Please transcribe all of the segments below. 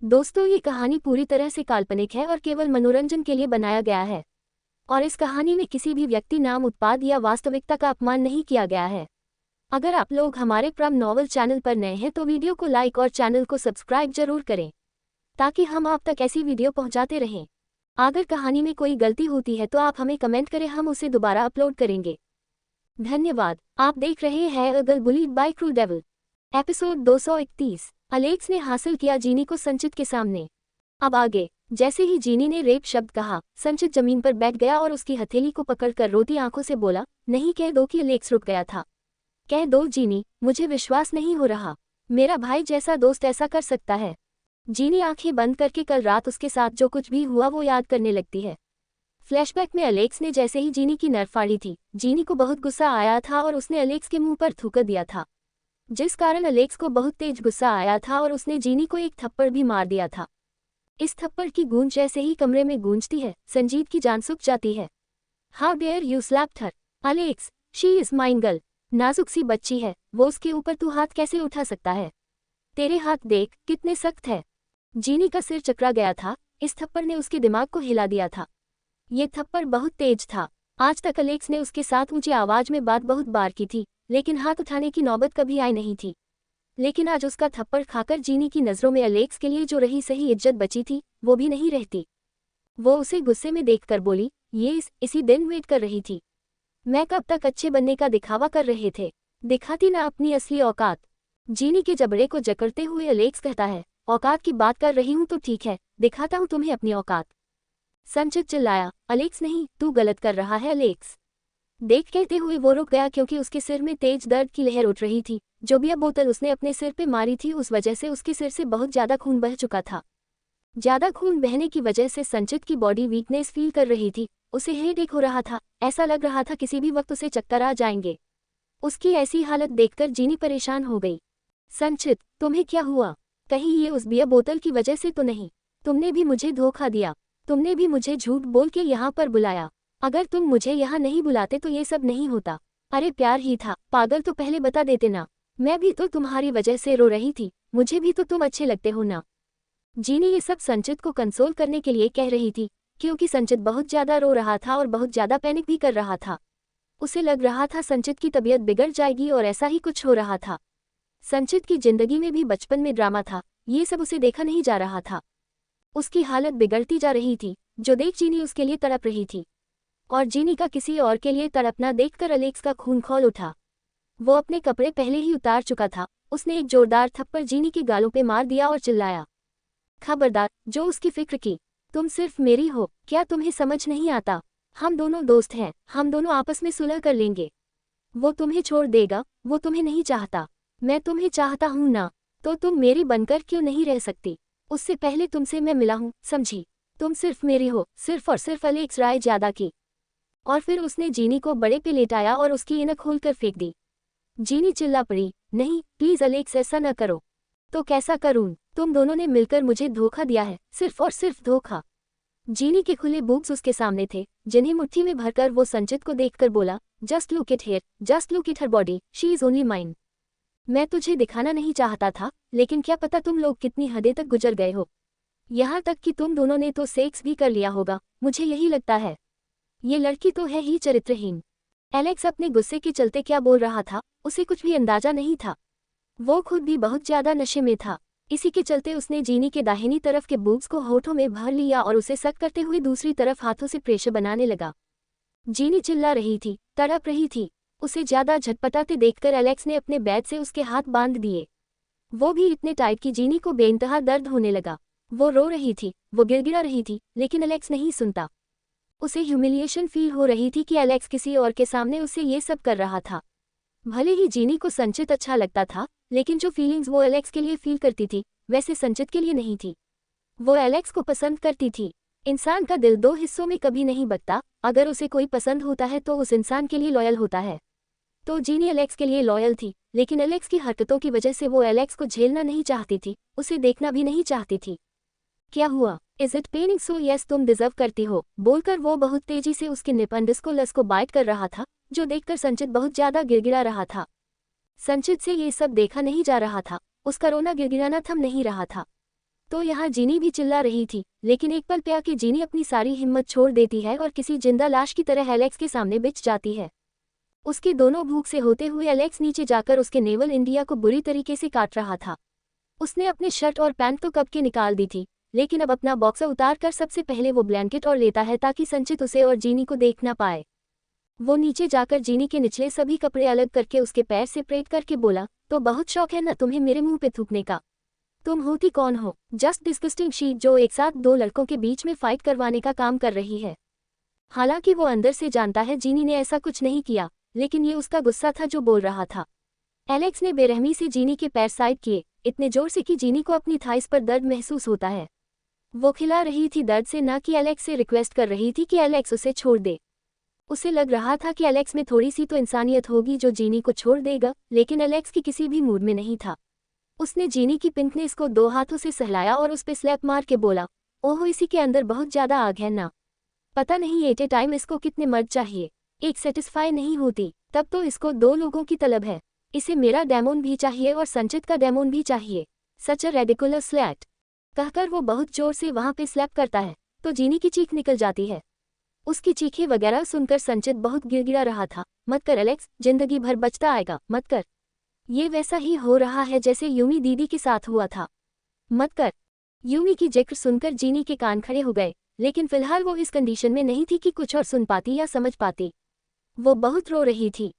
दोस्तों, ये कहानी पूरी तरह से काल्पनिक है और केवल मनोरंजन के लिए बनाया गया है। और इस कहानी में किसी भी व्यक्ति, नाम, उत्पाद या वास्तविकता का अपमान नहीं किया गया है। अगर आप लोग हमारे प्राइम नॉवल चैनल पर नए हैं तो वीडियो को लाइक और चैनल को सब्सक्राइब जरूर करें, ताकि हम आप तक ऐसी वीडियो पहुंचाते रहें। अगर कहानी में कोई गलती होती है तो आप हमें कमेंट करें, हम उसे दोबारा अपलोड करेंगे। धन्यवाद। आप देख रहे हैं अ गर्ल बुलीड बाय क्रूर डेविल, एपिसोड 231। अलेक्स ने हासिल किया जीनी को संचित के सामने। अब आगे। जैसे ही जीनी ने रेप शब्द कहा, संचित जमीन पर बैठ गया और उसकी हथेली को पकड़कर रोती आंखों से बोला, नहीं कह दो कि अलेक्स रुक गया था। कह दो जीनी, मुझे विश्वास नहीं हो रहा। मेरा भाई जैसा दोस्त ऐसा कर सकता है। जीनी आंखें बंद करके कल रात उसके साथ जो कुछ भी हुआ वो याद करने लगती है। फ्लैशबैक में अलेक्स ने जैसे ही जीनी की नर्फ फाड़ी थी, जीनी को बहुत गुस्सा आया था और उसने अलेक्स के मुंह पर थूक दिया था, जिस कारण अलेक्स को बहुत तेज गुस्सा आया था और उसने जीनी को एक थप्पड़ भी मार दिया था। इस थप्पड़ की गूंज जैसे ही कमरे में गूंजती है, संजीत की जान सूख जाती है। How dare you slapped her Alex, she is mine girl. नाजुक सी बच्ची है वो, उसके ऊपर तू हाथ कैसे उठा सकता है? तेरे हाथ देख कितने सख्त है। जीनी का सिर चकरा गया था, इस थप्पड़ ने उसके दिमाग को हिला दिया था। ये थप्पड़ बहुत तेज था। आज तक अलेक्स ने उसके साथ ऊंची आवाज में बात बहुत बार की थी, लेकिन हाथ उठाने की नौबत कभी आई नहीं थी। लेकिन आज उसका थप्पड़ खाकर जीनी की नज़रों में अलेक्स के लिए जो रही सही इज्जत बची थी, वो भी नहीं रहती। वो उसे गुस्से में देखकर बोली, ये इसी दिन वेट कर रही थी। मैं कब तक अच्छे बनने का दिखावा कर रहे थे? दिखाती ना अपनी असली औकात। जीनी के जबड़े को जकड़ते हुए अलेक्स कहता है, औकात की बात कर रही हूं तो ठीक है, दिखाता हूं तुम्हें अपनी औकात। संचित चिल्लाया, अलेक्स नहीं, तू गलत कर रहा है अलेक्स। देख कहते हुए वो रुक गया क्योंकि उसके सिर में तेज दर्द की लहर उठ रही थी। जो बियर बोतल उसने अपने सिर पे मारी थी उस वजह से उसके सिर से बहुत ज्यादा खून बह चुका था। ज्यादा खून बहने की वजह से संचित की बॉडी वीकनेस फील कर रही थी। उसे हेडेक हो रहा था, ऐसा लग रहा था किसी भी वक्त उसे चक्कर आ जाएंगे। उसकी ऐसी हालत देखकर जीनी परेशान हो गई। संचित, तुम्हें क्या हुआ? कहीं ये उस बियर बोतल की वजह से तो नहीं? तुमने भी मुझे धोखा दिया। तुमने भी मुझे झूठ बोल के यहाँ पर बुलाया। अगर तुम मुझे यहाँ नहीं बुलाते तो ये सब नहीं होता। अरे प्यार ही था, पागल, तो पहले बता देते ना। मैं भी तो तुम्हारी वजह से रो रही थी, मुझे भी तो तुम अच्छे लगते हो ना। जीनी ये सब संचित को कंसोल करने के लिए कह रही थी, क्योंकि संचित बहुत ज्यादा रो रहा था और बहुत ज्यादा पैनिक भी कर रहा था। उसे लग रहा था संचित की तबीयत बिगड़ जाएगी और ऐसा ही कुछ हो रहा था। संचित की जिंदगी में भी बचपन में ड्रामा था, ये सब उसे देखा नहीं जा रहा था। उसकी हालत बिगड़ती जा रही थी, जो देख जीनी उसके लिए तड़प रही थी। और जीनी का किसी और के लिए तड़पना देखकर अलेक्स का खून खौल उठा। वो अपने कपड़े पहले ही उतार चुका था। उसने एक जोरदार थप्पड़ जीनी के गालों पे मार दिया और चिल्लाया, खबरदार, जो उसकी फिक्र की। तुम सिर्फ मेरी हो, क्या तुम्हें समझ नहीं आता? हम दोनों दोस्त हैं, हम दोनों आपस में सुलह कर लेंगे। वो तुम्हें छोड़ देगा, वो तुम्हें नहीं चाहता। मैं तुम्हें चाहता हूं ना, तो तुम मेरी बनकर क्यों नहीं रह सकती? उससे पहले तुमसे मैं मिला हूं, समझी? तुम सिर्फ मेरी हो, सिर्फ और सिर्फ अलेक्स राय ज्यादा की। और फिर उसने जीनी को बड़े पे लेटाया और उसकी ऐनक खोलकर फेंक दी। जीनी चिल्ला पड़ी, नहीं प्लीज अलेक्स, ऐसा न करो। तो कैसा करूं? तुम दोनों ने मिलकर मुझे धोखा दिया है, सिर्फ और सिर्फ धोखा। जीनी के खुले बूब्स उसके सामने थे, जिन्हें मुट्ठी में भरकर वो संचित को देखकर बोला, just look it here, just look it her body, she is only mine. मैं तुझे दिखाना नहीं चाहता था, लेकिन क्या पता तुम लोग कितनी हदें तक गुजर गए हो। यहाँ तक कि तुम दोनों ने तो सेक्स भी कर लिया होगा, मुझे यही लगता है। ये लड़की तो है ही चरित्रहीन। एलेक्स अपने गुस्से के चलते क्या बोल रहा था, उसे कुछ भी अंदाजा नहीं था। वो खुद भी बहुत ज्यादा नशे में था। इसी के चलते उसने जीनी के दाहिनी तरफ के बूब्स को होठों में भर लिया और उसे सक करते हुए दूसरी तरफ हाथों से प्रेशर बनाने लगा। जीनी चिल्ला रही थी, तड़प रही थी। उसे ज्यादा झटपटाते देखकर एलेक्स ने अपने बैग से उसके हाथ बांध दिए। वो भी इतने टाइट कि जीनी को बेइंतहा दर्द होने लगा। वो रो रही थी, वो गिड़गिड़ा रही थी, लेकिन एलेक्स नहीं सुनता। उसे ह्यूमिलिएशन फील हो रही थी कि एलेक्स किसी और के सामने उसे ये सब कर रहा था। भले ही जीनी को संचित अच्छा लगता था, लेकिन जो फीलिंग्स वो एलेक्स के लिए फील करती थी, वैसे संचित के लिए नहीं थी। वो एलेक्स को पसंद करती थी। इंसान का दिल दो हिस्सों में कभी नहीं बंटता। अगर उसे कोई पसंद होता है तो उस इंसान के लिए लॉयल होता है। तो जीनी एलेक्स के लिए लॉयल थी, लेकिन एलेक्स की हरकतों की वजह से वो एलेक्स को झेलना नहीं चाहती थी, उसे देखना भी नहीं चाहती थी। क्या हुआ? Is it paining so? Yes, तुम डिजर्व करती हो, बोलकर वो बहुत तेजी से उसके निपंडिस को लस को बाइट कर रहा था, जो देखकर संचित बहुत ज्यादा गिड़गिड़ा रहा था। संचित से ये सब देखा नहीं जा रहा था, उसका रोना गिड़गिड़ाना थम नहीं रहा था। तो यहाँ जीनी भी चिल्ला रही थी, लेकिन एक पल पे आके जीनी अपनी सारी हिम्मत छोड़ देती है और किसी जिंदा लाश की तरह एलेक्स के सामने बिछ जाती है। उसके दोनों भूख से होते हुए एलेक्स नीचे जाकर उसके नेवल इंडिया को बुरी तरीके से काट रहा था। उसने अपने शर्ट और पैंट तो कब के निकाल दी थी, लेकिन अब अपना बॉक्सर उतार कर सबसे पहले वो ब्लैंकेट और लेता है ताकि संचित उसे और जीनी को देख ना पाए। वो नीचे जाकर जीनी के निचले सभी कपड़े अलग करके उसके पैर सेपरेट करके बोला, तो बहुत शौक है ना तुम्हें मेरे मुंह पे थूकने का? तुम होती कौन हो? जस्ट डिस्गस्टिंग शीट जो एक साथ दो लड़कों के बीच में फाइट करवाने का काम कर रही है। हालांकि वो अंदर से जानता है जीनी ने ऐसा कुछ नहीं किया, लेकिन ये उसका गुस्सा था जो बोल रहा था। एलेक्स ने बेरहमी से जीनी के पैर साइड किए, इतने जोर से कि जीनी को अपनी थाइस पर दर्द महसूस होता है। वो खिला रही थी दर्द से, ना कि एलेक्स से रिक्वेस्ट कर रही थी कि एलेक्स उसे छोड़ दे। उसे लग रहा था कि एलेक्स में थोड़ी सी तो इंसानियत होगी जो जीनी को छोड़ देगा, लेकिन एलेक्स की किसी भी मूड में नहीं था। उसने जीनी की पिंकनेस को दो हाथों से सहलाया और उस पे स्लैप मार के बोला, ओहो इसी के अंदर बहुत ज्यादा आग है ना? पता नहीं एट ए टाइम इसको कितने मर्द चाहिए, एक सेटिस्फाई नहीं होती, तब तो इसको दो लोगों की तलब है। इसे मेरा डेमोन भी चाहिए और संचित का डेमोन भी चाहिए। सच अ रेडिकुलस स्लैट। कहकर वो बहुत जोर से वहां पे स्लैप करता है तो जीनी की चीख निकल जाती है। उसकी चीखें वगैरह सुनकर संचित बहुत गिड़गिड़ा रहा था, मत कर एलेक्स, जिंदगी भर बचता आएगा, मत कर। ये वैसा ही हो रहा है जैसे यूमी दीदी के साथ हुआ था, मत कर। यूमी की जिक्र सुनकर जीनी के कान खड़े हो गए, लेकिन फिलहाल वो इस कंडीशन में नहीं थी कि कुछ और सुन पाती या समझ पाती। वो बहुत रो रही थी।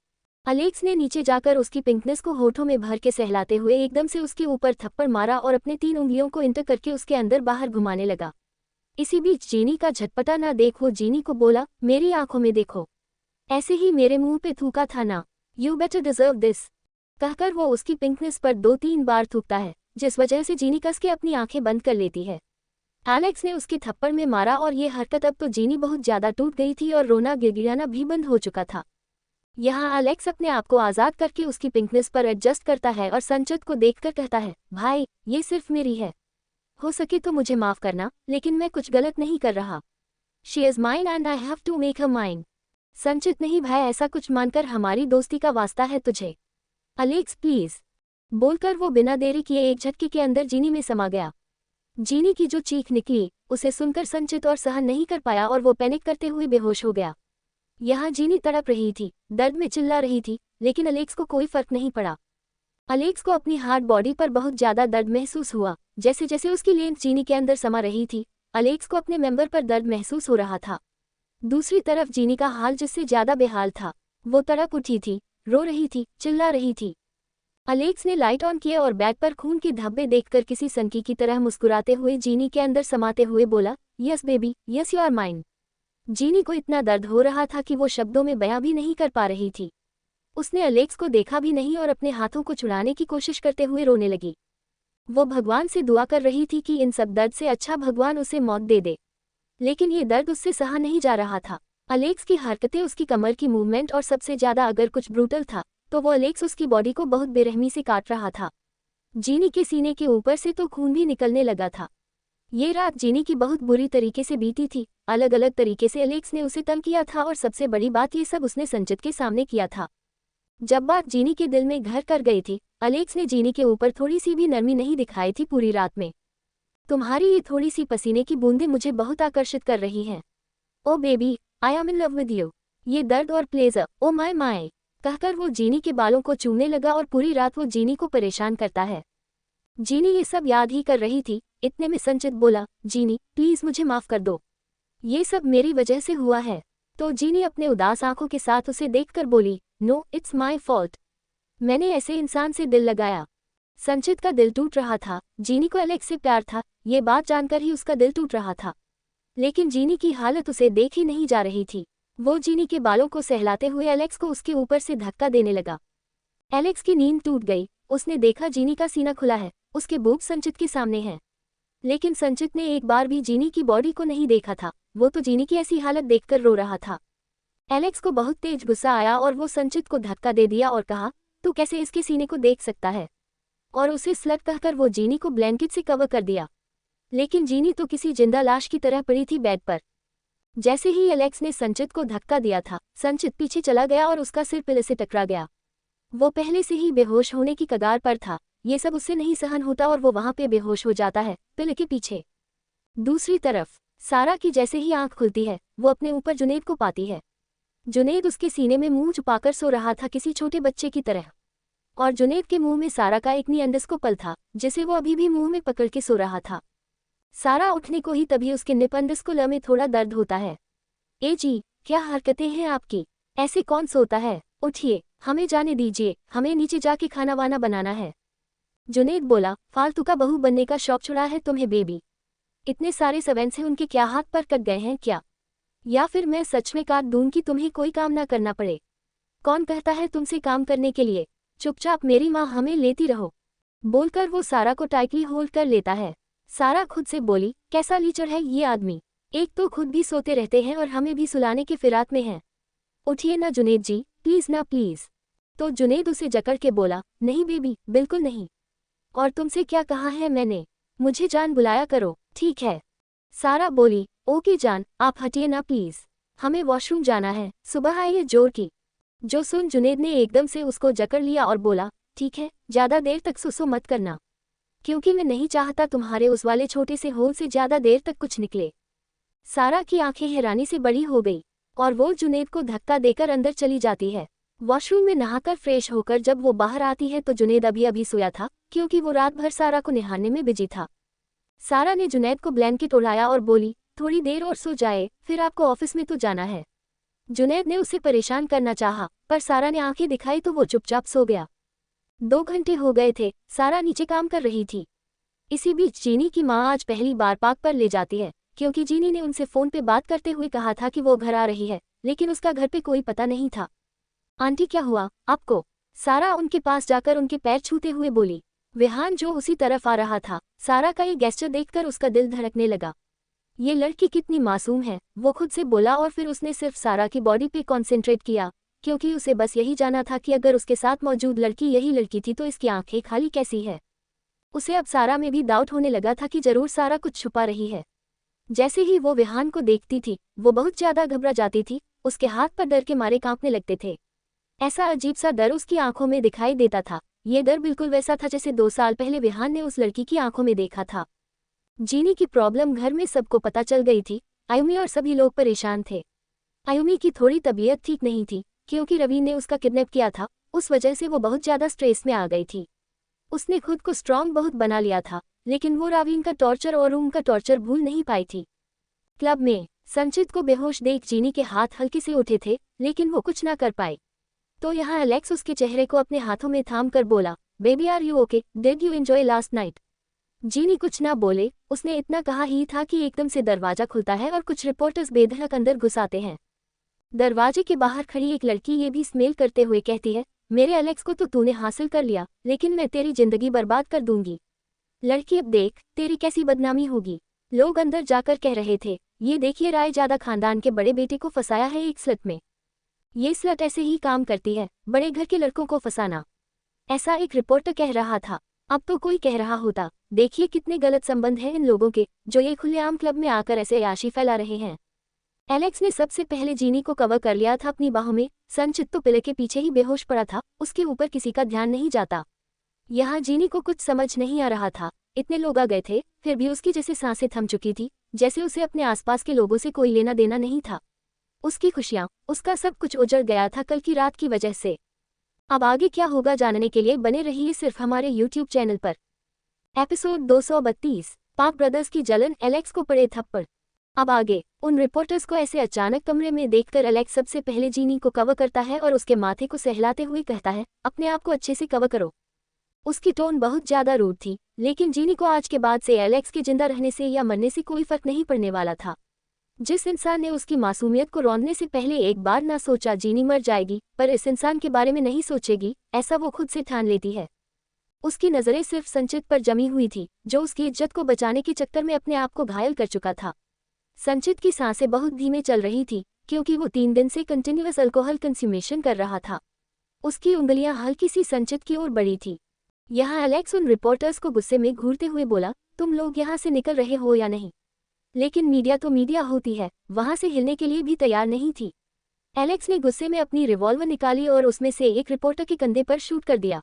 एलेक्स ने नीचे जाकर उसकी पिंकनेस को होठों में भर के सहलाते हुए एकदम से उसके ऊपर थप्पड़ मारा और अपने 3 उंगलियों को इंटर करके उसके अंदर बाहर घुमाने लगा। इसी बीच जीनी का झटपटा ना देखो जीनी को बोला, मेरी आंखों में देखो, ऐसे ही मेरे मुंह पे थूका था ना, यू बेटर डिजर्व दिस। कहकर वो उसकी पिंकनेस पर 2-3 बार थूकता है, जिस वजह से जीनी कस के अपनी आंखें बंद कर लेती है। एलेक्स ने उसके थप्पड़ में मारा और ये हरकत अब तो जीनी बहुत ज्यादा टूट गई थी और रोना गिड़गिड़ाना भी बंद हो चुका था। यहाँ एलेक्स अपने आप को आज़ाद करके उसकी पिंकनेस पर एडजस्ट करता है और संचित को देखकर कहता है, भाई ये सिर्फ मेरी है, हो सके तो मुझे माफ करना, लेकिन मैं कुछ गलत नहीं कर रहा। She is mine and I have to make her mine. Sanchit नहीं भाई, ऐसा कुछ मानकर हमारी दोस्ती का वास्ता है तुझे। एलेक्स प्लीज, बोलकर वो बिना देरी किए एक झटके के अंदर जीनी में समा गया। जीनी की जो चीख निकली उसे सुनकर संचित और सहन नहीं कर पाया और वो पैनिक करते हुए बेहोश हो गया। यहाँ जीनी तड़प रही थी, दर्द में चिल्ला रही थी, लेकिन एलेक्स को कोई फर्क नहीं पड़ा। एलेक्स को अपनी हार्ड बॉडी पर बहुत ज्यादा दर्द महसूस हुआ। जैसे जैसे उसकी लेंथ जीनी के अंदर समा रही थी, एलेक्स को अपने मेंबर पर दर्द महसूस हो रहा था। दूसरी तरफ जीनी का हाल जिससे ज्यादा बेहाल था। वो तड़प उठी थी, रो रही थी, चिल्ला रही थी। एलेक्स ने लाइट ऑन किया और बैग पर खून के धब्बे देखकर किसी सनकी की तरह मुस्कुराते हुए जीनी के अंदर समाते हुए बोला, yes baby, yes you are mine. जीनी को इतना दर्द हो रहा था कि वो शब्दों में बयां भी नहीं कर पा रही थी। उसने एलेक्स को देखा भी नहीं और अपने हाथों को छुड़ाने की कोशिश करते हुए रोने लगी। वो भगवान से दुआ कर रही थी कि इन सब दर्द से अच्छा भगवान उसे मौत दे दे, लेकिन ये दर्द उससे सहा नहीं जा रहा था। एलेक्स की हरकतें, उसकी कमर की मूवमेंट और सबसे ज्यादा अगर कुछ ब्रूटल था तो वो एलेक्स उसकी बॉडी को बहुत बेरहमी से काट रहा था। जीनी के सीने के ऊपर से तो खून भी निकलने लगा था। ये रात जीनी की बहुत बुरी तरीके से बीती थी। अलग अलग तरीके से एलेक्स ने उसे तंग किया था और सबसे बड़ी बात, ये सब उसने संचित के सामने किया था। जब बात जीनी के दिल में घर कर गई थी, एलेक्स ने जीनी के ऊपर थोड़ी सी भी नरमी नहीं दिखाई थी पूरी रात में। तुम्हारी ये थोड़ी सी पसीने की बूंदें मुझे बहुत आकर्षित कर रही हैं। Oh baby, I am in love with you. ये दर्द और प्लेजर, ओ माय माय। कहकर वो जीनी के बालों को चूमने लगा और पूरी रात वो जीनी को परेशान करता है। जीनी ये सब याद ही कर रही थी। इतने में संचित बोला, जीनी प्लीज मुझे माफ कर दो, ये सब मेरी वजह से हुआ है। तो जीनी अपने उदास आंखों के साथ उसे देखकर बोली, नो इट्स माई फॉल्ट, मैंने ऐसे इंसान से दिल लगाया। संचित का दिल टूट रहा था। जीनी को एलेक्स से प्यार था, ये बात जानकर ही उसका दिल टूट रहा था, लेकिन जीनी की हालत उसे देख ही नहीं जा रही थी। वो जीनी के बालों को सहलाते हुए एलेक्स को उसके ऊपर से धक्का देने लगा। एलेक्स की नींद टूट गई। उसने देखा जीनी का सीना खुला है, उसके बूब संचित के सामने हैं, लेकिन संचित ने एक बार भी जीनी की बॉडी को नहीं देखा था। वो तो जीनी की ऐसी हालत देखकर रो रहा था। एलेक्स को बहुत तेज गुस्सा आया और वो संचित को धक्का दे दिया और कहा, तू कैसे इसके सीने को देख सकता है, और उसे स्लट कहकर वो जीनी को ब्लैंकेट से कवर कर दिया। लेकिन जीनी तो किसी जिंदा लाश की तरह पड़ी थी बेड पर। जैसे ही एलेक्स ने संचित को धक्का दिया था, संचित पीछे चला गया और उसका सिर पिलर से टकरा गया। वो पहले से ही बेहोश होने की कगार पर था, ये सब उससे नहीं सहन होता और वो वहां पे बेहोश हो जाता है पिल के पीछे। दूसरी तरफ सारा की जैसे ही आंख खुलती है वो अपने ऊपर जुनैद को पाती है। जुनैद उसके सीने में मुंह छुपाकर सो रहा था किसी छोटे बच्चे की तरह, और जुनैद के मुंह में सारा का एक नियंडस को पल था जिसे वो अभी भी मुंह में पकड़ के सो रहा था। सारा उठने को ही तभी उसके निपंडस को ल में थोड़ा दर्द होता है। ए जी, क्या हरकतें हैं आपकी, ऐसे कौन सोता है, उठिए, हमें जाने दीजिए, हमें नीचे जाके खाना वाना बनाना है। जुनैद बोला, फालतू का बहू बनने का शौक छुड़ा है तुम्हें बेबी? इतने सारे सवेंस हैं, उनके क्या हाथ पर कट गए हैं क्या? या फिर मैं सच में काट दूं कि तुम्हें कोई काम ना करना पड़े? कौन कहता है तुमसे काम करने के लिए? चुपचाप मेरी माँ हमें लेती रहो। बोलकर वो सारा को टाइटली होल्ड कर लेता है। सारा खुद से बोली, कैसा लीचर है ये आदमी, एक तो खुद भी सोते रहते हैं और हमें भी सुलाने के फिराक में हैं। उठिए ना जुनैद जी, प्लीज ना प्लीज। तो जुनैद उसे जकड़ के बोला, नहीं बेबी, बिल्कुल नहीं। और तुमसे क्या कहा है मैंने? मुझे जान बुलाया करो, ठीक है? सारा बोली, ओके जान, आप हटिए ना प्लीज, हमें वॉशरूम जाना है, सुबह आई है जोर की। जो सुन जुनैद ने एकदम से उसको जकड़ लिया और बोला, ठीक है, ज्यादा देर तक सुसु मत करना, क्योंकि मैं नहीं चाहता तुम्हारे उस वाले छोटे से होल से ज्यादा देर तक कुछ निकले। सारा की आंखें हैरानी से बड़ी हो गई और वो जुनैद को धक्का देकर अंदर चली जाती है। वॉशरूम में नहाकर फ्रेश होकर जब वो बाहर आती है तो जुनैद अभी अभी सोया था, क्योंकि वो रात भर सारा को नहाने में बिजी था। सारा ने जुनैद को ब्लैंकेट उड़ाया और बोली, थोड़ी देर और सो जाए, फिर आपको ऑफिस में तो जाना है। जुनैद ने उसे परेशान करना चाहा, पर सारा ने आंखें दिखाई तो वो चुपचाप सो गया। 2 घंटे हो गए थे, सारा नीचे काम कर रही थी। इसी बीच जीनी की माँ आज पहली बार पार्क पर ले जाती है, क्योंकि जीनी ने उनसे फोन पे बात करते हुए कहा था कि वो घर आ रही है, लेकिन उसका घर पे कोई पता नहीं था। आंटी क्या हुआ आपको? सारा उनके पास जाकर उनके पैर छूते हुए बोली। विहान जो उसी तरफ आ रहा था, सारा का ये गेस्चर देखकर उसका दिल धड़कने लगा। ये लड़की कितनी मासूम है, वो खुद से बोला, और फिर उसने सिर्फ सारा की बॉडी पे कॉन्सेंट्रेट किया, क्योंकि उसे बस यही जाना था कि अगर उसके साथ मौजूद लड़की यही लड़की थी तो इसकी आंखें खाली कैसी है। उसे अब सारा में भी डाउट होने लगा था कि जरूर सारा कुछ छुपा रही है। जैसे ही वो विहान को देखती थी वो बहुत ज्यादा घबरा जाती थी, उसके हाथ पर डर के मारे कांपने लगते थे। ऐसा अजीब सा डर उसकी आंखों में दिखाई देता था। ये डर बिल्कुल वैसा था जैसे 2 साल पहले विहान ने उस लड़की की आंखों में देखा था। जीनी की प्रॉब्लम घर में सबको पता चल गई थी। आयुमी और सभी लोग परेशान थे। आयुमी की थोड़ी तबीयत ठीक नहीं थी, क्योंकि रवीन ने उसका किडनैप किया था, उस वजह से वो बहुत ज्यादा स्ट्रेस में आ गई थी। उसने खुद को स्ट्रांग बहुत बना लिया था, लेकिन वो रवीन का टॉर्चर और रूम का टॉर्चर भूल नहीं पाई थी। क्लब में संचित को बेहोश देख जीनी के हाथ हल्के से उठे थे, लेकिन वो कुछ ना कर पाई। तो यहाँ एलेक्स उसके चेहरे को अपने हाथों में थाम कर बोला, baby are you okay, did you enjoy last night? जीनी कुछ ना बोले, उसने इतना कहा ही था कि एकदम से दरवाजा खुलता है और कुछ रिपोर्टर्स बेधड़क अंदर घुस आते हैं। दरवाजे के बाहर खड़ी एक लड़की ये भी स्मेल करते हुए कहती है, मेरे एलेक्स को तो तूने हासिल कर लिया, लेकिन मैं तेरी जिंदगी बर्बाद कर दूंगी। लड़की अब देख तेरी कैसी बदनामी होगी। लोग अंदर जाकर कह रहे थे, ये देखिए रायजादा खानदान के बड़े बेटे को फंसाया है एक स्लट में। ये स्लट ऐसे ही काम करती है, बड़े घर के लड़कों को फंसाना। ऐसा एक रिपोर्टर कह रहा था। अब तो कोई कह रहा होता, देखिए कितने गलत संबंध हैं इन लोगों के, जो ये खुलेआम क्लब में आकर ऐसे याशी फैला रहे हैं। एलेक्स ने सबसे पहले जीनी को कवर कर लिया था अपनी बाहों में। संचित तो पिले के पीछे ही बेहोश पड़ा था, उसके ऊपर किसी का ध्यान नहीं जाता। यहाँ जीनी को कुछ समझ नहीं आ रहा था। इतने लोग आ गए थे, फिर भी उसकी जैसे सांसें थम चुकी थी, जैसे उसे अपने आसपास के लोगों से कोई लेना देना नहीं था। उसकी खुशियाँ, उसका सब कुछ उजड़ गया था कल की रात की वजह से। अब आगे क्या होगा जानने के लिए बने रहिए सिर्फ हमारे YouTube चैनल पर। एपिसोड 232, पाक ब्रदर्स की जलन, एलेक्स को पड़े थप्पड़। अब आगे उन रिपोर्टर्स को ऐसे अचानक कमरे में देखकर एलेक्स सबसे पहले जीनी को कवर करता है और उसके माथे को सहलाते हुए कहता है, अपने आप को अच्छे से कवर करो। उसकी टोन बहुत ज्यादा रूड थी, लेकिन जीनी को आज के बाद से एलेक्स के जिंदा रहने से या मरने से कोई फर्क नहीं पड़ने वाला था। जिस इंसान ने उसकी मासूमियत को रौंदने से पहले एक बार ना सोचा जीनी मर जाएगी, पर इस इंसान के बारे में नहीं सोचेगी, ऐसा वो खुद से ठान लेती है। उसकी नजरें सिर्फ संचित पर जमी हुई थी, जो उसकी इज्जत को बचाने के चक्कर में अपने आप को घायल कर चुका था। संचित की सांसें बहुत धीमे चल रही थी, क्योंकि वो 3 दिन से कंटिन्यूअस अल्कोहल कंज्यूमेशन कर रहा था। उसकी उंगलियां हल्की सी संचित की ओर बढ़ी थी। यहाँ एलेक्स उन रिपोर्टर्स को गुस्से में घूरते हुए बोला, तुम लोग यहाँ से निकल रहे हो या नहीं? लेकिन मीडिया तो मीडिया होती है, वहां से हिलने के लिए भी तैयार नहीं थी। एलेक्स ने गुस्से में अपनी रिवॉल्वर निकाली और उसमें से एक रिपोर्टर के कंधे पर शूट कर दिया।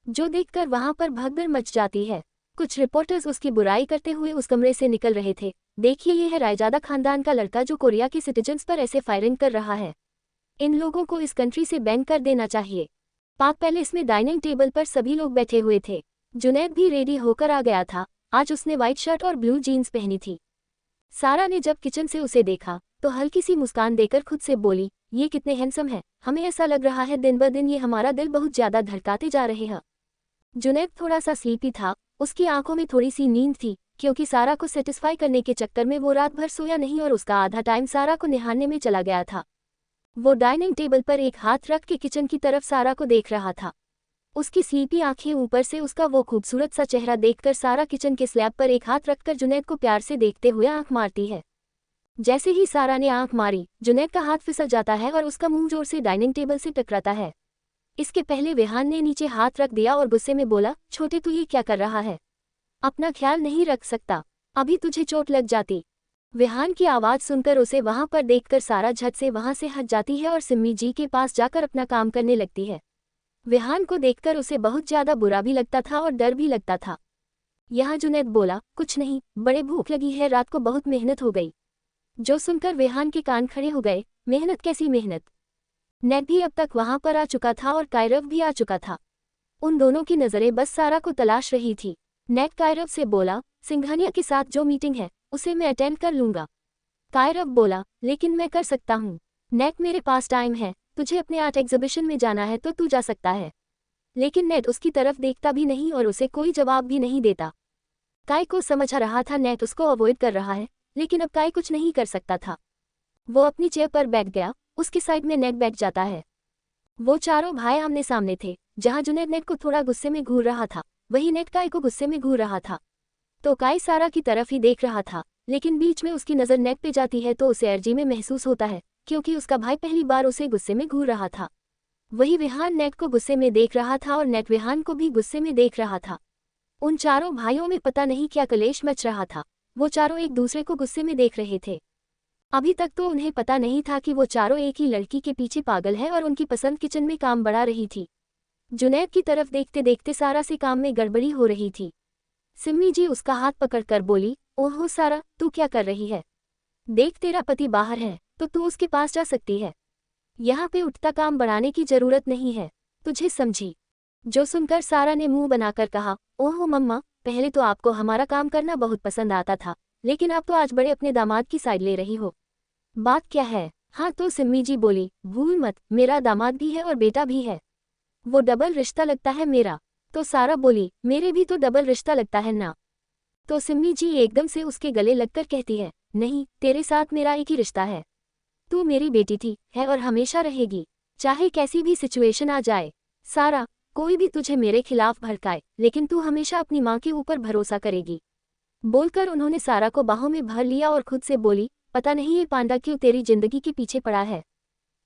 जो देखकर वहां पर भगदड़ मच जाती है। कुछ रिपोर्टर्स उसकी बुराई करते हुए उस कमरे से निकल रहे थे। देखिए, ये है रायजादा खानदान का लड़का जो कोरिया के सिटीजन्स पर ऐसे फायरिंग कर रहा है। इन लोगों को इस कंट्री से बैन कर देना चाहिए। पाक पैलेस में डाइनिंग टेबल पर सभी लोग बैठे हुए थे। जुनैद भी रेडी होकर आ गया था। आज उसने व्हाइट शर्ट और ब्लू जीन्स पहनी थी। सारा ने जब किचन से उसे देखा तो हल्की सी मुस्कान देकर खुद से बोली, ये कितने हैंडसम है। हमें ऐसा लग रहा है दिन ब दिन ये हमारा दिल बहुत ज्यादा धड़काते जा रहे हैं। जुनैद थोड़ा सा स्लीपी था। उसकी आंखों में थोड़ी सी नींद थी, क्योंकि सारा को सेटिस्फाई करने के चक्कर में वो रात भर सोया नहीं और उसका आधा टाइम सारा को निहारने में चला गया था। वो डाइनिंग टेबल पर एक हाथ रख के किचन की तरफ सारा को देख रहा था। उसकी स्लीपी आंखें, ऊपर से उसका वो खूबसूरत सा चेहरा देखकर सारा किचन के स्लैब पर एक हाथ रखकर जुनैद को प्यार से देखते हुए आंख मारती है। जैसे ही सारा ने आंख मारी, जुनैद का हाथ फिसल जाता है और उसका मुंह जोर से डाइनिंग टेबल से टकराता है। इसके पहले विहान ने नीचे हाथ रख दिया और गुस्से में बोला, छोटे तू ये क्या कर रहा है? अपना ख्याल नहीं रख सकता? अभी तुझे चोट लग जाती। विहान की आवाज सुनकर उसे वहां पर देखकर सारा झट से वहां से हट जाती है और सिम्मी जी के पास जाकर अपना काम करने लगती है। विहान को देखकर उसे बहुत ज्यादा बुरा भी लगता था और डर भी लगता था। यहाँ जुनैद बोला, कुछ नहीं, बड़े भूख लगी है, रात को बहुत मेहनत हो गई। जो सुनकर विहान के कान खड़े हो गए। मेहनत? कैसी मेहनत? नेट भी अब तक वहां पर आ चुका था और कायरव भी आ चुका था। उन दोनों की नजरें बस सारा को तलाश रही थी। नेट कायरव से बोला, सिंघानिया के साथ जो मीटिंग है उसे मैं अटेंड कर लूंगा। कायरव बोला, लेकिन मैं कर सकता हूँ। नेट, मेरे पास टाइम है, तुझे अपने आर्ट एग्जीबिशन में जाना है तो तू जा सकता है। लेकिन नेट उसकी तरफ देखता भी नहीं और उसे कोई जवाब भी नहीं देता। काय को समझ आ रहा था नेट उसको अवॉइड कर रहा है, लेकिन अब काय कुछ नहीं कर सकता था। वो अपनी चेयर पर बैठ गया। उसके साइड में नेट बैठ जाता है। वो चारों भाई आमने सामने थे। जहां जुनैद नेट को थोड़ा गुस्से में घूर रहा था, वही नेट काय को गुस्से में घूर रहा था। तो काय सारा की तरफ ही देख रहा था, लेकिन बीच में उसकी नज़र नेट पे जाती है तो उसे अर्जी में महसूस होता है, क्योंकि उसका भाई पहली बार उसे गुस्से में घूर रहा था। वही विहान नेट को गुस्से में देख रहा था और नेट विहान को भी गुस्से में देख रहा था। उन चारों भाइयों में पता नहीं क्या कलेश मच रहा था। वो चारों एक दूसरे को गुस्से में देख रहे थे। अभी तक तो उन्हें पता नहीं था कि वो चारों एक ही लड़की के पीछे पागल है और उनकी पसंद किचन में काम बढ़ा रही थी। जुनैद की तरफ देखते देखते सारा से काम में गड़बड़ी हो रही थी। सिम्मी जी उसका हाथ पकड़कर बोली, ओहो सारा, तू क्या कर रही है? देख, तेरा पति बाहर है तो तू उसके पास जा सकती है। यहाँ पे उठता काम बढ़ाने की जरूरत नहीं है, तुझे समझी? जो सुनकर सारा ने मुंह बनाकर कहा, ओहो मम्मा, पहले तो आपको हमारा काम करना बहुत पसंद आता था, लेकिन आप तो आज बड़े अपने दामाद की साइड ले रही हो। बात क्या है? हाँ तो सिम्मी जी बोली, भूल मत, मेरा दामाद भी है और बेटा भी है। वो डबल रिश्ता लगता है मेरा। तो सारा बोली, मेरे भी तो डबल रिश्ता लगता है ना। तो सिम्मी जी एकदम से उसके गले लगकर कहती है, नहीं, तेरे साथ मेरा एक ही रिश्ता है। तू मेरी बेटी थी, है और हमेशा रहेगी, चाहे कैसी भी सिचुएशन आ जाए। सारा, कोई भी तुझे मेरे खिलाफ भड़काए, लेकिन तू हमेशा अपनी माँ के ऊपर भरोसा करेगी। बोलकर उन्होंने सारा को बाहों में भर लिया और खुद से बोली, पता नहीं ये पांडा क्यों तेरी जिंदगी के पीछे पड़ा है।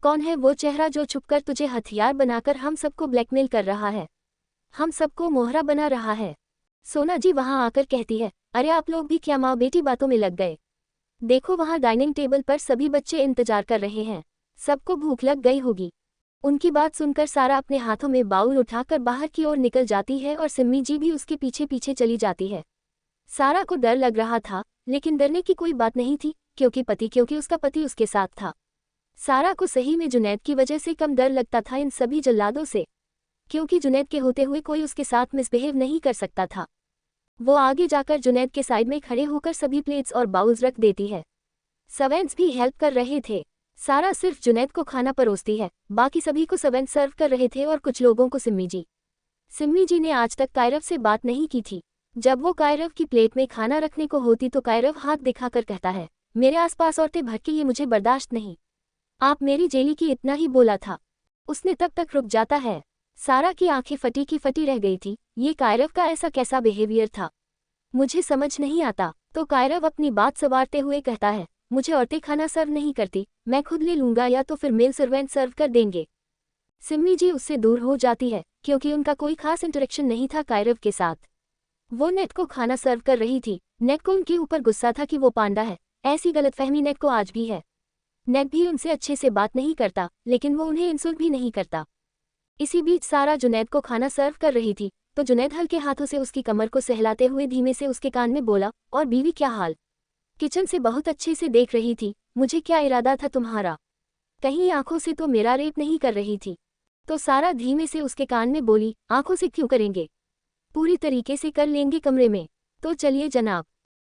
कौन है वो चेहरा जो छुपकर तुझे हथियार बनाकर हम सबको ब्लैकमेल कर रहा है, हम सबको मोहरा बना रहा है? सोना जी वहां आकर कहती है, अरे आप लोग भी क्या माँ बेटी बातों में लग गए? देखो वहां डाइनिंग टेबल पर सभी बच्चे इंतजार कर रहे हैं, सबको भूख लग गई होगी। उनकी बात सुनकर सारा अपने हाथों में बाउल उठाकर बाहर की ओर निकल जाती है और सिम्मी जी भी उसके पीछे पीछे चली जाती है। सारा को डर लग रहा था, लेकिन डरने की कोई बात नहीं थी, क्योंकि उसका पति उसके साथ था। सारा को सही में जुनैद की वजह से कम डर लगता था इन सभी जल्लादों से, क्योंकि जुनैद के होते हुए कोई उसके साथ मिसबिहेव नहीं कर सकता था। वो आगे जाकर जुनैद के साइड में खड़े होकर सभी प्लेट्स और बाउल्स रख देती है। सर्वेंट्स भी हेल्प कर रहे थे। सारा सिर्फ जुनैद को खाना परोसती है, बाकी सभी को सर्वेंट सर्व कर रहे थे और कुछ लोगों को सिम्मी जी। सिम्मी जी ने आज तक कायरव से बात नहीं की थी। जब वो कायरव की प्लेट में खाना रखने को होती तो कायरव हाथ दिखाकर कहता है, मेरे आसपास औरतें भटकी, ये मुझे बर्दाश्त नहीं। आप मेरी जेली की, इतना ही बोला था। उसने तब तक रुक जाता है। सारा की आंखें फटी की फटी रह गई थी। ये कायरव का ऐसा कैसा बिहेवियर था, मुझे समझ नहीं आता। तो कायरव अपनी बात संवारते हुए कहता है, मुझे औरतें खाना सर्व नहीं करती, मैं खुद ले लूंगा या तो फिर मेल सर्वेंट सर्व कर देंगे। सिम्मी जी उससे दूर हो जाती है, क्योंकि उनका कोई खास इंटरेक्शन नहीं था कायरव के साथ। वो नेट को खाना सर्व कर रही थी। नेट को उनके ऊपर गुस्सा था कि वो पांडा है। ऐसी गलतफहमी नेट को आज भी है। नेट भी उनसे अच्छे से बात नहीं करता, लेकिन वो उन्हें इंसल्ट भी नहीं करता। इसी बीच सारा जुनैद को खाना सर्व कर रही थी, तो जुनैद हल्के हाथों से उसकी कमर को सहलाते हुए धीमे से उसके कान में बोला, और बीवी क्या हाल? किचन से बहुत अच्छे से देख रही थी, मुझे क्या इरादा था तुम्हारा? कहीं आंखों से तो मेरा रेप नहीं कर रही थी? तो सारा धीमे से उसके कान में बोली, आंखों से क्यों करेंगे, पूरी तरीके से कर लेंगे कमरे में। तो चलिए जनाब।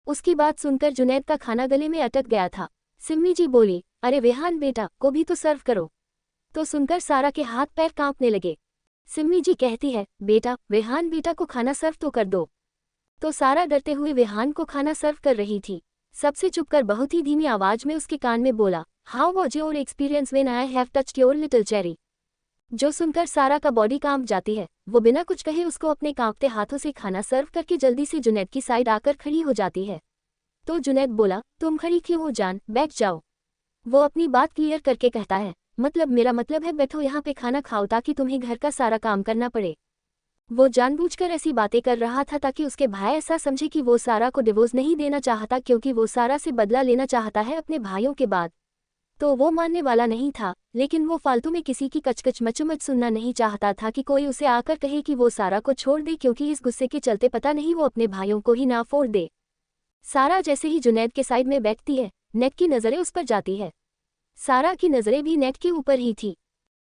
उसकी बात सुनकर जुनैद का खाना गले में अटक गया था। सिम्मी जी बोली, अरे रेहान बेटा को भी तो सर्व करो। तो सुनकर सारा के हाथ पैर कांपने लगे। सिम्मी जी कहती है, बेटा रेहान बेटा को खाना सर्व तो कर दो। तो सारा डरते हुए रेहान को खाना सर्व कर रही थी। सबसे चुपकर बहुत ही धीमी आवाज में उसके कान में बोला, how was your experience when I have touched your little cherry. जो सुनकर सारा का बॉडी कांप जाती है। वो बिना कुछ कहे उसको अपने कांपते हाथों से खाना सर्व करके जल्दी से जुनैद की साइड आकर खड़ी हो जाती है। तो जुनैद बोला, तुम खड़ी क्यों हो जान, बैठ जाओ। वो अपनी बात क्लियर करके कहता है, मतलब मेरा मतलब है बैठो यहाँ पे खाना खाओ ताकि तुम्हें घर का सारा काम करना पड़े। वो जानबूझकर ऐसी बातें कर रहा था ताकि उसके भाई ऐसा समझे कि वो सारा को डिवोर्स नहीं देना चाहता, क्योंकि वो सारा से बदला लेना चाहता है अपने भाइयों के बाद। तो वो मानने वाला नहीं था, लेकिन वो फालतू में किसी की कचकच मचुमच सुनना नहीं चाहता था कि कोई उसे आकर कहे कि वो सारा को छोड़ दे, क्योंकि इस गुस्से के चलते पता नहीं वो अपने भाइयों को ही ना फोड़ दे। सारा जैसे ही जुनैद के साइड में बैठती है, नेट की नज़रें उस पर जाती है। सारा की नज़रें भी नेट के ऊपर ही थी,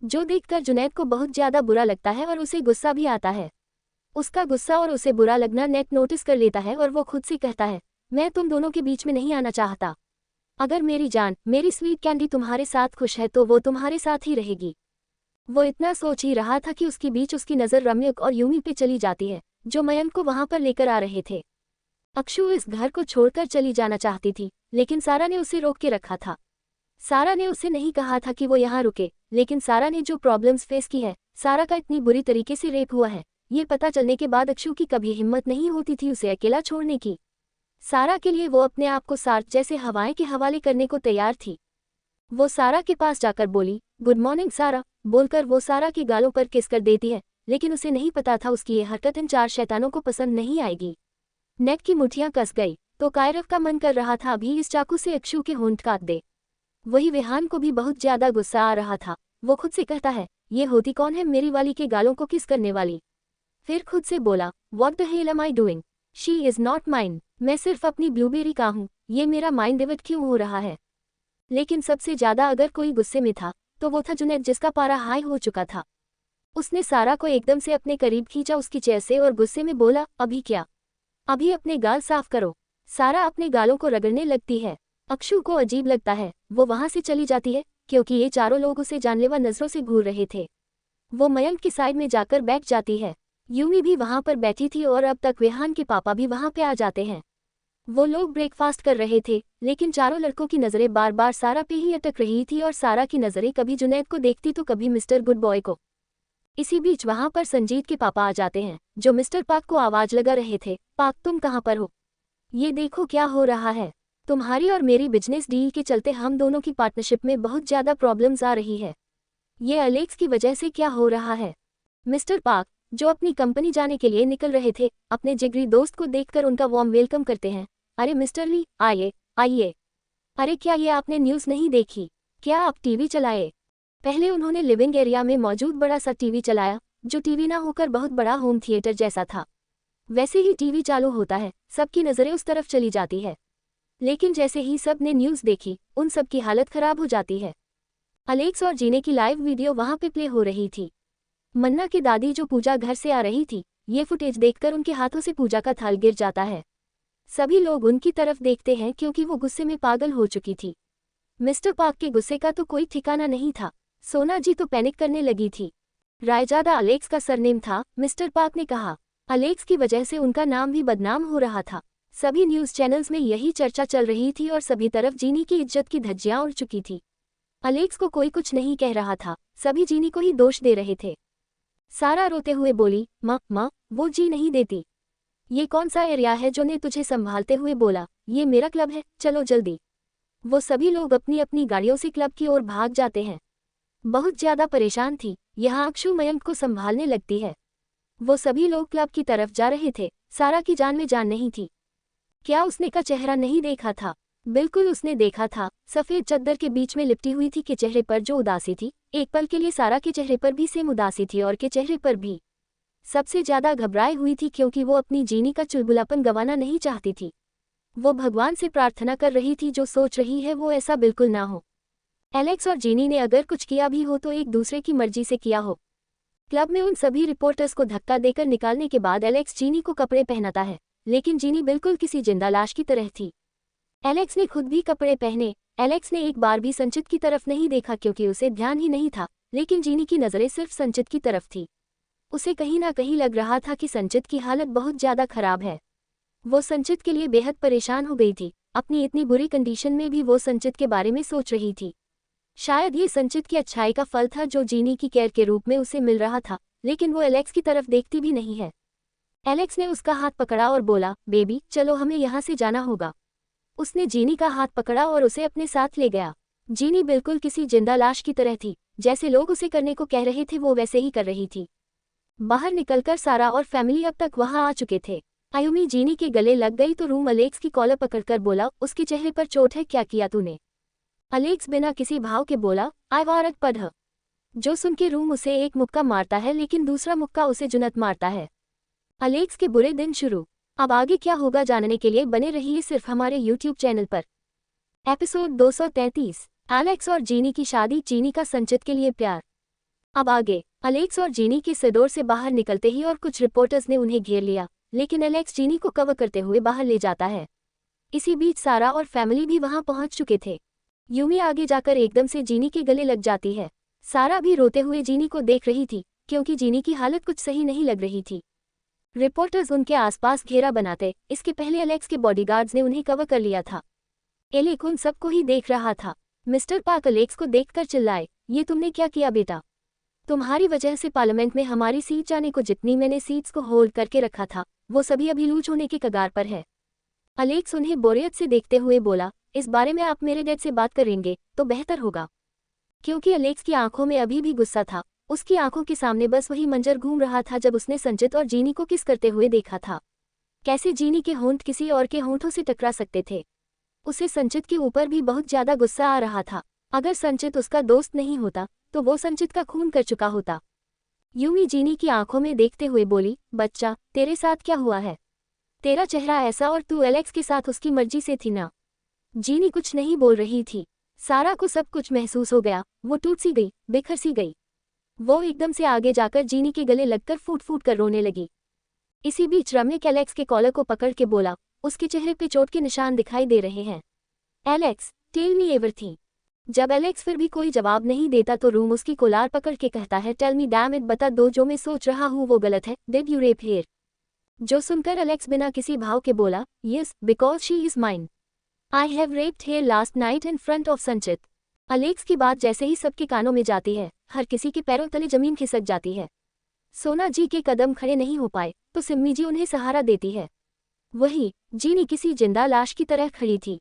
जो देखकर जुनैद को बहुत ज़्यादा बुरा लगता है और उसे गुस्सा भी आता है। उसका गुस्सा और उसे बुरा लगना नेट नोटिस कर लेता है और वो खुद से कहता है, मैं तुम दोनों के बीच में नहीं आना चाहता। अगर मेरी जान, मेरी स्वीट कैंडी तुम्हारे साथ खुश है तो वो तुम्हारे साथ ही रहेगी। वो इतना सोच ही रहा था कि उसके बीच उसकी नज़र रम्यक और यूमी पे चली जाती है, जो मयंक को वहां पर लेकर आ रहे थे। अक्षु इस घर को छोड़कर चली जाना चाहती थी, लेकिन सारा ने उसे रोक के रखा था। सारा ने उसे नहीं कहा था कि वो यहाँ रुके, लेकिन सारा ने जो प्रॉब्लम्स फेस की है, सारा का इतनी बुरी तरीके से रेप हुआ है, ये पता चलने के बाद अक्षु की कभी हिम्मत नहीं होती थी उसे अकेला छोड़ने की। सारा के लिए वो अपने आप को सार्थ जैसे हवाएं के हवाले करने को तैयार थी। वो सारा के पास जाकर बोली, गुड मॉर्निंग सारा, बोलकर वो सारा की गालों पर किस कर देती है, लेकिन उसे नहीं पता था उसकी ये हरकत इन चार शैतानों को पसंद नहीं आएगी। नेट की मुठ्ठियां कस गई, तो कायरव का मन कर रहा था अभी इस चाकू से अक्षु के होंठ काट दे। वही रेहान को भी बहुत ज्यादा गुस्सा आ रहा था। वो खुद से कहता है, ये होती कौन है मेरी वाली के गालों को किस करने वाली। फिर खुद से बोला, what the hell am I doing, she is not mine, मैं सिर्फ अपनी ब्लूबेरी का हूँ, ये मेरा माइंड डिवर्ट क्यों हो रहा है। लेकिन सबसे ज्यादा अगर कोई गुस्से में था तो वो था जुनैद, जिसका पारा हाई हो चुका था। उसने सारा को एकदम से अपने करीब खींचा उसकी चेयर से और गुस्से में बोला, अभी क्या, अभी अपने गाल साफ करो। सारा अपने गालों को रगड़ने लगती है। अक्षु को अजीब लगता है, वो वहां से चली जाती है, क्योंकि ये चारों लोग उसे जानलेवा नजरों से घूर रहे थे। वो मयंक की साइड में जाकर बैठ जाती है। यूमी भी वहां पर बैठी थी और अब तक रेहान के पापा भी वहां पे आ जाते हैं। वो लोग ब्रेकफास्ट कर रहे थे, लेकिन चारों लड़कों की नज़रें बार बार सारा पे ही अटक रही थी और सारा की नज़रें कभी जुनैद को देखती तो कभी मिस्टर गुड बॉय को। इसी बीच वहां पर संजीत के पापा आ जाते हैं, जो मिस्टर पाक को आवाज लगा रहे थे, पाक तुम कहाँ पर हो, ये देखो क्या हो रहा है। तुम्हारी और मेरी बिजनेस डील के चलते हम दोनों की पार्टनरशिप में बहुत ज़्यादा प्रॉब्लम्स आ रही है। ये अलेक्स की वजह से क्या हो रहा है। मिस्टर पाक, जो अपनी कंपनी जाने के लिए निकल रहे थे, अपने जिगरी दोस्त को देखकर उनका वार्म वेलकम करते हैं। अरे मिस्टर ली, आइए आइए। अरे क्या ये आपने न्यूज़ नहीं देखी, क्या आप टीवी चलाए। पहले उन्होंने लिविंग एरिया में मौजूद बड़ा सा टीवी चलाया, जो टीवी ना होकर बहुत बड़ा होम थिएटर जैसा था। वैसे ही टीवी चालू होता है, सबकी नज़रें उस तरफ चली जाती है। लेकिन जैसे ही सब ने न्यूज़ देखी, उन सब की हालत खराब हो जाती है। अलेक्स और जीने की लाइव वीडियो वहां पे प्ले हो रही थी। मन्ना की दादी जो पूजा घर से आ रही थी, ये फुटेज देखकर उनके हाथों से पूजा का थाल गिर जाता है। सभी लोग उनकी तरफ देखते हैं क्योंकि वो गुस्से में पागल हो चुकी थी। मिस्टर पाक के गुस्से का तो कोई ठिकाना नहीं था। सोना जी तो पैनिक करने लगी थी। रायजादा अलेक्स का सरनेम था, मिस्टर पाक ने कहा। अलेक्स की वजह से उनका नाम भी बदनाम हो रहा था। सभी न्यूज़ चैनल्स में यही चर्चा चल रही थी और सभी तरफ जीनी की इज्जत की धज्जियां उड़ चुकी थी। अलेक्स को कोई कुछ नहीं कह रहा था, सभी जीनी को ही दोष दे रहे थे। सारा रोते हुए बोली, माँ वो जी नहीं देती। ये कौन सा एरिया है जो ने तुझे संभालते हुए बोला, ये मेरा क्लब है, चलो जल्दी। वो सभी लोग अपनी अपनी गाड़ियों से क्लब की ओर भाग जाते हैं। बहुत ज्यादा परेशान थी, यहाँ अक्षु मयंक को संभालने लगती है। वो सभी लोग क्लब की तरफ जा रहे थे। सारा की जान में जान नहीं थी। क्या उसने का चेहरा नहीं देखा था? बिल्कुल उसने देखा था, सफेद चद्दर के बीच में लिपटी हुई थी के चेहरे पर जो उदासी थी, एक पल के लिए सारा के चेहरे पर भी सेम उदासी थी और के चेहरे पर भी सबसे ज्यादा घबराई हुई थी क्योंकि वो अपनी जीनी का चुलबुलापन गंवाना नहीं चाहती थी। वो भगवान से प्रार्थना कर रही थी जो सोच रही है वो ऐसा बिल्कुल ना हो। एलेक्स और जीनी ने अगर कुछ किया भी हो तो एक दूसरे की मर्जी से किया हो। क्लब में उन सभी रिपोर्टर्स को धक्का देकर निकालने के बाद एलेक्स जीनी को कपड़े पहनाता है, लेकिन जीनी बिल्कुल किसी जिंदा लाश की तरह थी। एलेक्स ने खुद भी कपड़े पहने। एलेक्स ने एक बार भी संचित की तरफ नहीं देखा क्योंकि उसे ध्यान ही नहीं था, लेकिन जीनी की नज़रें सिर्फ संचित की तरफ थी। उसे कहीं ना कहीं लग रहा था कि संचित की हालत बहुत ज्यादा खराब है। वो संचित के लिए बेहद परेशान हो गई थी। अपनी इतनी बुरी कंडीशन में भी वो संचित के बारे में सोच रही थी। शायद ये संचित की अच्छाई का फल था जो जीनी की केयर के रूप में उसे मिल रहा था, लेकिन वो एलेक्स की तरफ देखती भी नहीं है। एलेक्स ने उसका हाथ पकड़ा और बोला, बेबी चलो हमें यहाँ से जाना होगा। उसने जीनी का हाथ पकड़ा और उसे अपने साथ ले गया। जीनी बिल्कुल किसी जिंदा लाश की तरह थी, जैसे लोग उसे करने को कह रहे थे वो वैसे ही कर रही थी। बाहर निकलकर सारा और फैमिली अब तक वहां आ चुके थे। आयुमी जीनी के गले लग गई तो रूम अलेक्स की कॉलर पकड़कर बोला, उसके चेहरे पर चोट है, क्या किया तूने? अलेक्स बिना किसी भाव के बोला, आई वारत पढ़। जो सुन के रूम उसे एक मुक्का मारता है लेकिन दूसरा मुक्का उसे जुनत मारता है। अलेक्स के बुरे दिन शुरू। अब आगे क्या होगा जानने के लिए बने रहिए सिर्फ हमारे यूट्यूब चैनल पर। एपिसोड 233, एलेक्स और जीनी की शादी, जीनी का संचित के लिए प्यार। अब आगे। अलेक्स और जीनी के सडोर से बाहर निकलते ही और कुछ रिपोर्टर्स ने उन्हें घेर लिया, लेकिन एलेक्स जीनी को कवर करते हुए बाहर ले जाता है। इसी बीच सारा और फैमिली भी वहां पहुंच चुके थे। यूमी आगे जाकर एकदम से जीनी के गले लग जाती है। सारा भी रोते हुए जीनी को देख रही थी क्योंकि जीनी की हालत कुछ सही नहीं लग रही थी। रिपोर्टर्स उनके आसपास घेरा बनाते, इसके पहले एलेक्स के बॉडीगार्ड्स ने उन्हें कवर कर लिया था। एलेक उन सबको ही देख रहा था। मिस्टर पार्क अलेक्स को देखकर चिल्लाए, ये तुमने क्या किया बेटा? तुम्हारी वजह से पार्लियामेंट में हमारी सीट जाने को जितनी मैंने सीट्स को होल्ड करके रखा था वो सभी अभी लूज होने के कगार पर है। अलेक्स उन्हें बोरियत से देखते हुए बोला, इस बारे में आप मेरे डैड से बात करेंगे तो बेहतर होगा। क्योंकि अलेक्स की आंखों में अभी भी गुस्सा था। उसकी आंखों के सामने बस वही मंजर घूम रहा था जब उसने संचित और जीनी को किस करते हुए देखा था। कैसे जीनी के होंठ किसी और के होंठों से टकरा सकते थे। उसे संचित के ऊपर भी बहुत ज्यादा गुस्सा आ रहा था। अगर संचित उसका दोस्त नहीं होता तो वो संचित का खून कर चुका होता। यूमी जीनी की आंखों में देखते हुए बोली, बच्चा तेरे साथ क्या हुआ है? तेरा चेहरा ऐसा और तू एलेक्स के साथ उसकी मर्जी से थी ना? जीनी कुछ नहीं बोल रही थी। सारा को सब कुछ महसूस हो गया। वो टूट सी गई, बिखर सी गई। वो एकदम से आगे जाकर जीनी के गले लगकर फूट फूट कर रोने लगी। इसी बीच रमिक एलेक्स के कॉलर को पकड़ के बोला, उसके चेहरे पे चोट के निशान दिखाई दे रहे हैं। Alex tell me everything. जब एलेक्स फिर भी कोई जवाब नहीं देता तो रूम उसकी कोलार पकड़ के कहता है, टेल मी डैम इट, बता दो जो मैं सोच रहा हूँ वो गलत है। Did you rape here? जो सुनकर एलेक्स बिना किसी भाव के बोला, yes because she is mine. I have raped here last night in front of संचित। अलेक्स की बात जैसे ही सबके कानों में जाती है, हर किसी के पैरों तले जमीन खिसक जाती है। सोना जी के कदम खड़े नहीं हो पाए तो सिम्मी जी उन्हें सहारा देती है। वही जीनी किसी जिंदा लाश की तरह खड़ी थी।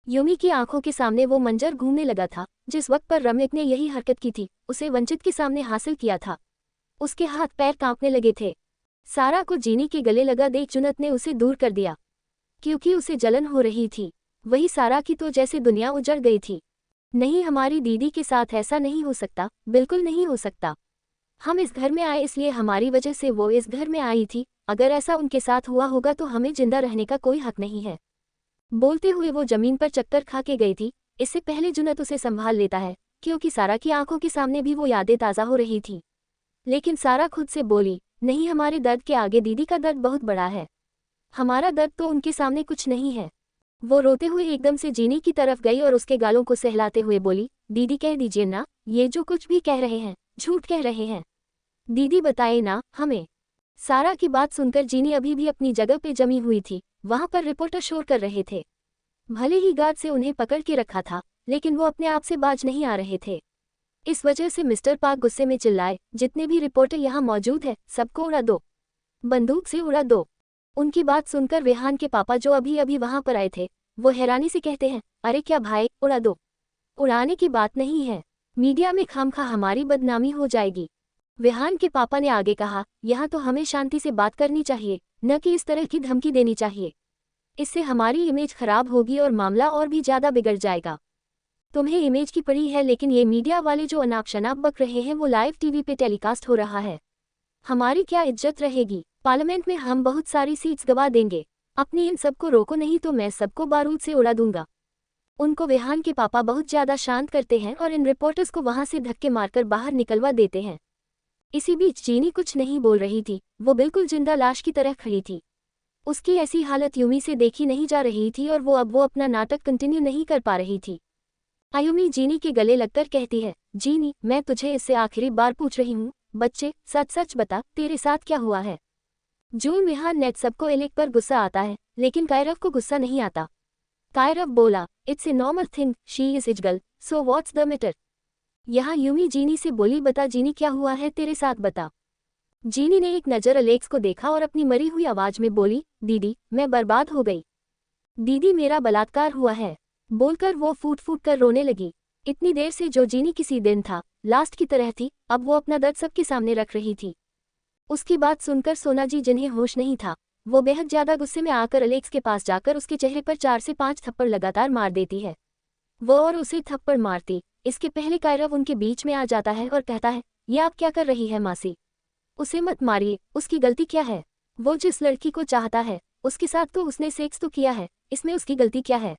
यूमी की आंखों के सामने वो मंजर घूमने लगा था जिस वक्त पर रमिक ने यही हरकत की थी, उसे वंचित के सामने हासिल किया था। उसके हाथ पैर कांपने लगे थे। सारा को जीनी के गले लगा देख जुनत ने उसे दूर कर दिया क्योंकि उसे जलन हो रही थी। वही सारा की तो जैसे दुनिया उजड़ गई थी। नहीं, हमारी दीदी के साथ ऐसा नहीं हो सकता, बिल्कुल नहीं हो सकता। हम इस घर में आए इसलिए हमारी वजह से वो इस घर में आई थी। अगर ऐसा उनके साथ हुआ होगा तो हमें जिंदा रहने का कोई हक नहीं है। बोलते हुए वो जमीन पर चक्कर खा के गई थी। इससे पहले जुनत उसे संभाल लेता है क्योंकि सारा की आंखों के सामने भी वो यादें ताज़ा हो रही थी। लेकिन सारा खुद से बोली, नहीं, हमारे दर्द के आगे दीदी का दर्द बहुत बड़ा है। हमारा दर्द तो उनके सामने कुछ नहीं है। वो रोते हुए एकदम से जीनी की तरफ गई और उसके गालों को सहलाते हुए बोली, दीदी कह दीजिए ना, ये जो कुछ भी कह रहे हैं झूठ कह रहे हैं। दीदी बताए ना हमें। सारा की बात सुनकर जीनी अभी भी अपनी जगह पे जमी हुई थी। वहां पर रिपोर्टर शोर कर रहे थे। भले ही गार्ड से उन्हें पकड़ के रखा था लेकिन वो अपने आप से बाज नहीं आ रहे थे। इस वजह से मिस्टर पार्क गुस्से में चिल्लाए, जितने भी रिपोर्टर यहाँ मौजूद है सबको उड़ा दो, बंदूक से उड़ा दो। उनकी बात सुनकर रेहान के पापा जो अभी अभी वहां पर आए थे वो हैरानी से कहते हैं, अरे क्या भाई, उड़ा दो। उड़ाने की बात नहीं है, मीडिया में खामखा हमारी बदनामी हो जाएगी। रेहान के पापा ने आगे कहा, यहाँ तो हमें शांति से बात करनी चाहिए, न कि इस तरह की धमकी देनी चाहिए। इससे हमारी इमेज खराब होगी और मामला और भी ज़्यादा बिगड़ जाएगा। तुम्हें इमेज की पड़ी है, लेकिन ये मीडिया वाले जो अनाप शनाप बक रहे हैं वो लाइव टीवी पे टेलीकास्ट हो रहा है। हमारी क्या इज्जत रहेगी? पार्लियामेंट में हम बहुत सारी सीट्स गवा देंगे। अपनी इन सबको रोको, नहीं तो मैं सबको बारूद से उड़ा दूंगा। उनको विहान के पापा बहुत ज़्यादा शांत करते हैं और इन रिपोर्टर्स को वहां से धक्के मारकर बाहर निकलवा देते हैं। इसी बीच जीनी कुछ नहीं बोल रही थी, वो बिल्कुल जिंदा लाश की तरह खड़ी थी। उसकी ऐसी हालत यूमी से देखी नहीं जा रही थी और वो अपना नाटक कंटिन्यू नहीं कर पा रही थी। आयुमी जीनी के गले लगकर कहती है, जीनी, मैं तुझे इससे आखिरी बार पूछ रही हूँ, बच्चे सच सच बता, तेरे साथ क्या हुआ है? जून विहान नेट सबको एलेक पर गुस्सा आता है, लेकिन कायरव को गुस्सा नहीं आता। कायरव बोला, it's a normal thing, she is his girl, so what's the matter? यहाँ यूमी जीनी से बोली, बता जीनी, क्या हुआ है तेरे साथ, बता। जीनी ने एक नज़र अलेक्स को देखा और अपनी मरी हुई आवाज में बोली, दीदी, मैं बर्बाद हो गई। दीदी, मेरा बलात्कार हुआ है। बोलकर वो फूट फूट कर रोने लगी। इतनी देर से जो जीनी किसी दिन था लास्ट की तरह थी, अब वो अपना दर्द सबके सामने रख रही थी। उसकी बात सुनकर सोनाजी, जिन्हें होश नहीं था, वो बेहद ज्यादा गुस्से में आकर अलेक्स के पास जाकर उसके चेहरे पर 4 से 5 थप्पड़ लगातार मार देती है। वो और उसे थप्पड़ मारती, इसके पहले कायरव उनके बीच में आ जाता है और कहता है, ये आप क्या कर रही है मासी? उसे मत मारिए, उसकी गलती क्या है? वो जिस लड़की को चाहता है उसके साथ तो उसने सेक्स तो किया है, इसमें उसकी गलती क्या है?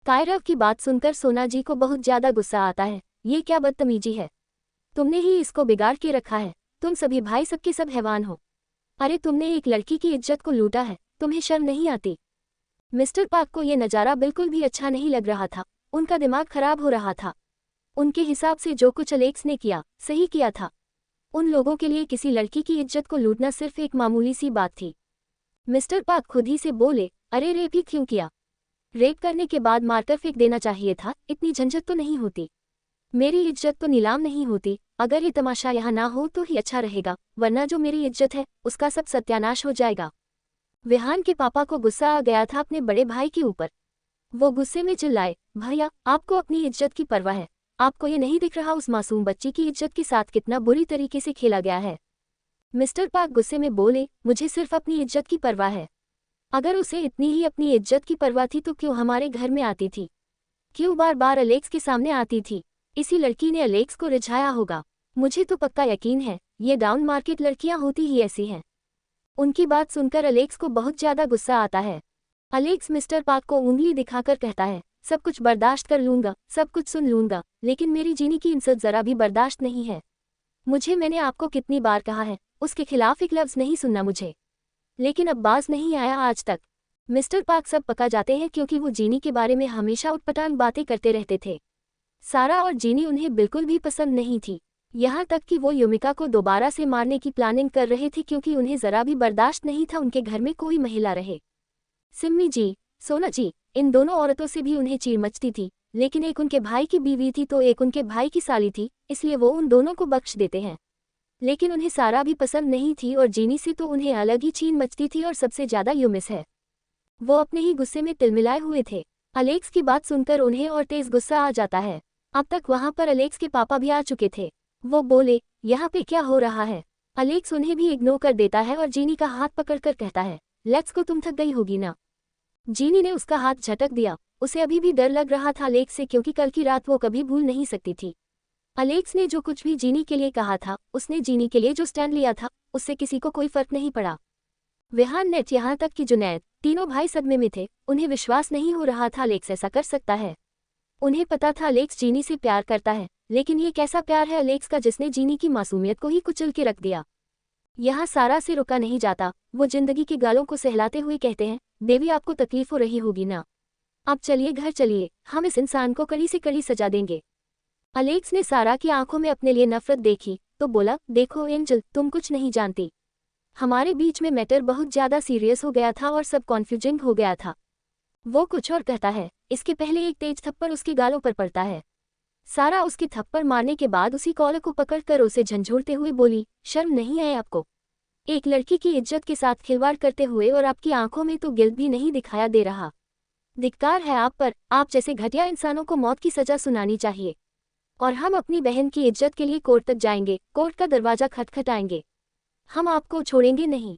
कायरव की बात सुनकर सोनाजी को बहुत ज्यादा गुस्सा आता है। ये क्या बदतमीजी है? तुमने ही इसको बिगाड़ के रखा है। तुम सभी भाई सबके सब हैवान हो। अरे तुमने एक लड़की की इज्जत को लूटा है, तुम्हें शर्म नहीं आती? मिस्टर पार्क को ये नज़ारा बिल्कुल भी अच्छा नहीं लग रहा था। उनका दिमाग खराब हो रहा था। उनके हिसाब से जो कुछ अलेक्स ने किया सही किया था। उन लोगों के लिए किसी लड़की की इज्जत को लूटना सिर्फ एक मामूली सी बात थी। मिस्टर पार्क खुद ही से बोले, अरे रेप ही क्यों किया? रेप करने के बाद मारकर फेंक देना चाहिए था, इतनी झंझट तो नहीं होती। मेरी इज्जत तो नीलाम नहीं होती। अगर ये तमाशा यहाँ ना हो तो ही अच्छा रहेगा, वरना जो मेरी इज्जत है उसका सब सत्यानाश हो जाएगा। विहान के पापा को गुस्सा आ गया था अपने बड़े भाई के ऊपर। वो गुस्से में चिल्लाए, भैया, आपको अपनी इज्जत की परवाह है? आपको ये नहीं दिख रहा उस मासूम बच्ची की इज्जत के साथ कितना बुरी तरीके से खेला गया है? मिस्टर पार्क गुस्से में बोले, मुझे सिर्फ अपनी इज्जत की परवाह है। अगर उसे इतनी ही अपनी इज्जत की परवाह थी तो क्यों हमारे घर में आती थी? क्यों बार बार अलेक्स के सामने आती थी? इसी लड़की ने अलेक्स को रिझाया होगा। मुझे तो पक्का यकीन है ये डाउन मार्केट लड़कियां होती ही ऐसी हैं। उनकी बात सुनकर अलेक्स को बहुत ज्यादा गुस्सा आता है। अलेक्स मिस्टर पार्क को उंगली दिखाकर कहता है, सब कुछ बर्दाश्त कर लूंगा, सब कुछ सुन लूंगा, लेकिन मेरी जीनी की इज्जत जरा भी बर्दाश्त नहीं है। मैंने आपको कितनी बार कहा है, उसके खिलाफ एक लफ्ज नहीं सुनना मुझे, लेकिन अब बाज नहीं आया आज तक। मिस्टर पार्क सब पका जाते हैं क्योंकि वो जीनी के बारे में हमेशा उटपटांग बातें करते रहते थे। सारा और जीनी उन्हें बिल्कुल भी पसंद नहीं थी, यहाँ तक कि वो युमिका को दोबारा से मारने की प्लानिंग कर रहे थे क्योंकि उन्हें जरा भी बर्दाश्त नहीं था उनके घर में कोई महिला रहे। सिम्मी जी, सोना जी, इन दोनों औरतों से भी उन्हें चीड़ मचती थी, लेकिन एक उनके भाई की बीवी थी तो एक उनके भाई की साली थी, इसलिए वो उन दोनों को बख्श देते हैं। लेकिन उन्हें सारा भी पसंद नहीं थी और जीनी से तो उन्हें अलग ही चीन मचती थी और सबसे ज्यादा यूमिस है। वो अपने ही गुस्से में तिलमिलाए हुए थे। अलेक्स की बात सुनकर उन्हें और तेज गुस्सा आ जाता है। अब तक वहां पर अलेक्स के पापा भी आ चुके थे। वो बोले, यहाँ पे क्या हो रहा है? अलेक्स उन्हें भी इग्नोर कर देता है और जीनी का हाथ पकड़कर कहता है, लेट्स को, तुम थक गई होगी ना? जीनी ने उसका हाथ झटक दिया। उसे अभी भी डर लग रहा था अलेक्स से, क्योंकि कल की रात वो कभी भूल नहीं सकती थी। अलेक्स ने जो कुछ भी जीनी के लिए कहा था, उसने जीनी के लिए जो स्टैंड लिया था, उससे किसी को कोई फर्क नहीं पड़ा। विहान नेट यहाँ तक कि जुनैद, तीनों भाई सदमे में थे। उन्हें विश्वास नहीं हो रहा था अलेक्स ऐसा कर सकता है। उन्हें पता था अलेक्स जीनी से प्यार करता है, लेकिन ये कैसा प्यार है अलेक्स का जिसने जीनी की मासूमियत को ही कुचल के रख दिया। यहाँ सारा से रुका नहीं जाता। वो जिंदगी के गालों को सहलाते हुए कहते हैं, देवी, आपको तकलीफ हो रही होगी ना? अब चलिए घर चलिए, हम इस इंसान को कड़ी से कड़ी सजा देंगे। अलेक्स ने सारा की आंखों में अपने लिए नफरत देखी तो बोला, देखो एंजल, तुम कुछ नहीं जानती। हमारे बीच में मैटर बहुत ज्यादा सीरियस हो गया था और सब कॉन्फ्यूजिंग हो गया था। वो कुछ और कहता है, इसके पहले एक तेज थप्पड़ उसके गालों पर पड़ता है। सारा उसके थप्पड़ मारने के बाद उसी कॉलर को पकड़कर उसे झंझोड़ते हुए बोली, शर्म नहीं आए आपको? एक लड़की की इज्जत के साथ खिलवाड़ करते हुए, और आपकी आंखों में तो गिल्ट भी नहीं दिखाया दे रहा। धिक्कार है आप पर, आप जैसे घटिया इंसानों को मौत की सजा सुनानी चाहिए। और हम अपनी बहन की इज्जत के लिए कोर्ट तक जाएंगे, कोर्ट का दरवाजा खटखटाएंगे। हम आपको छोड़ेंगे नहीं।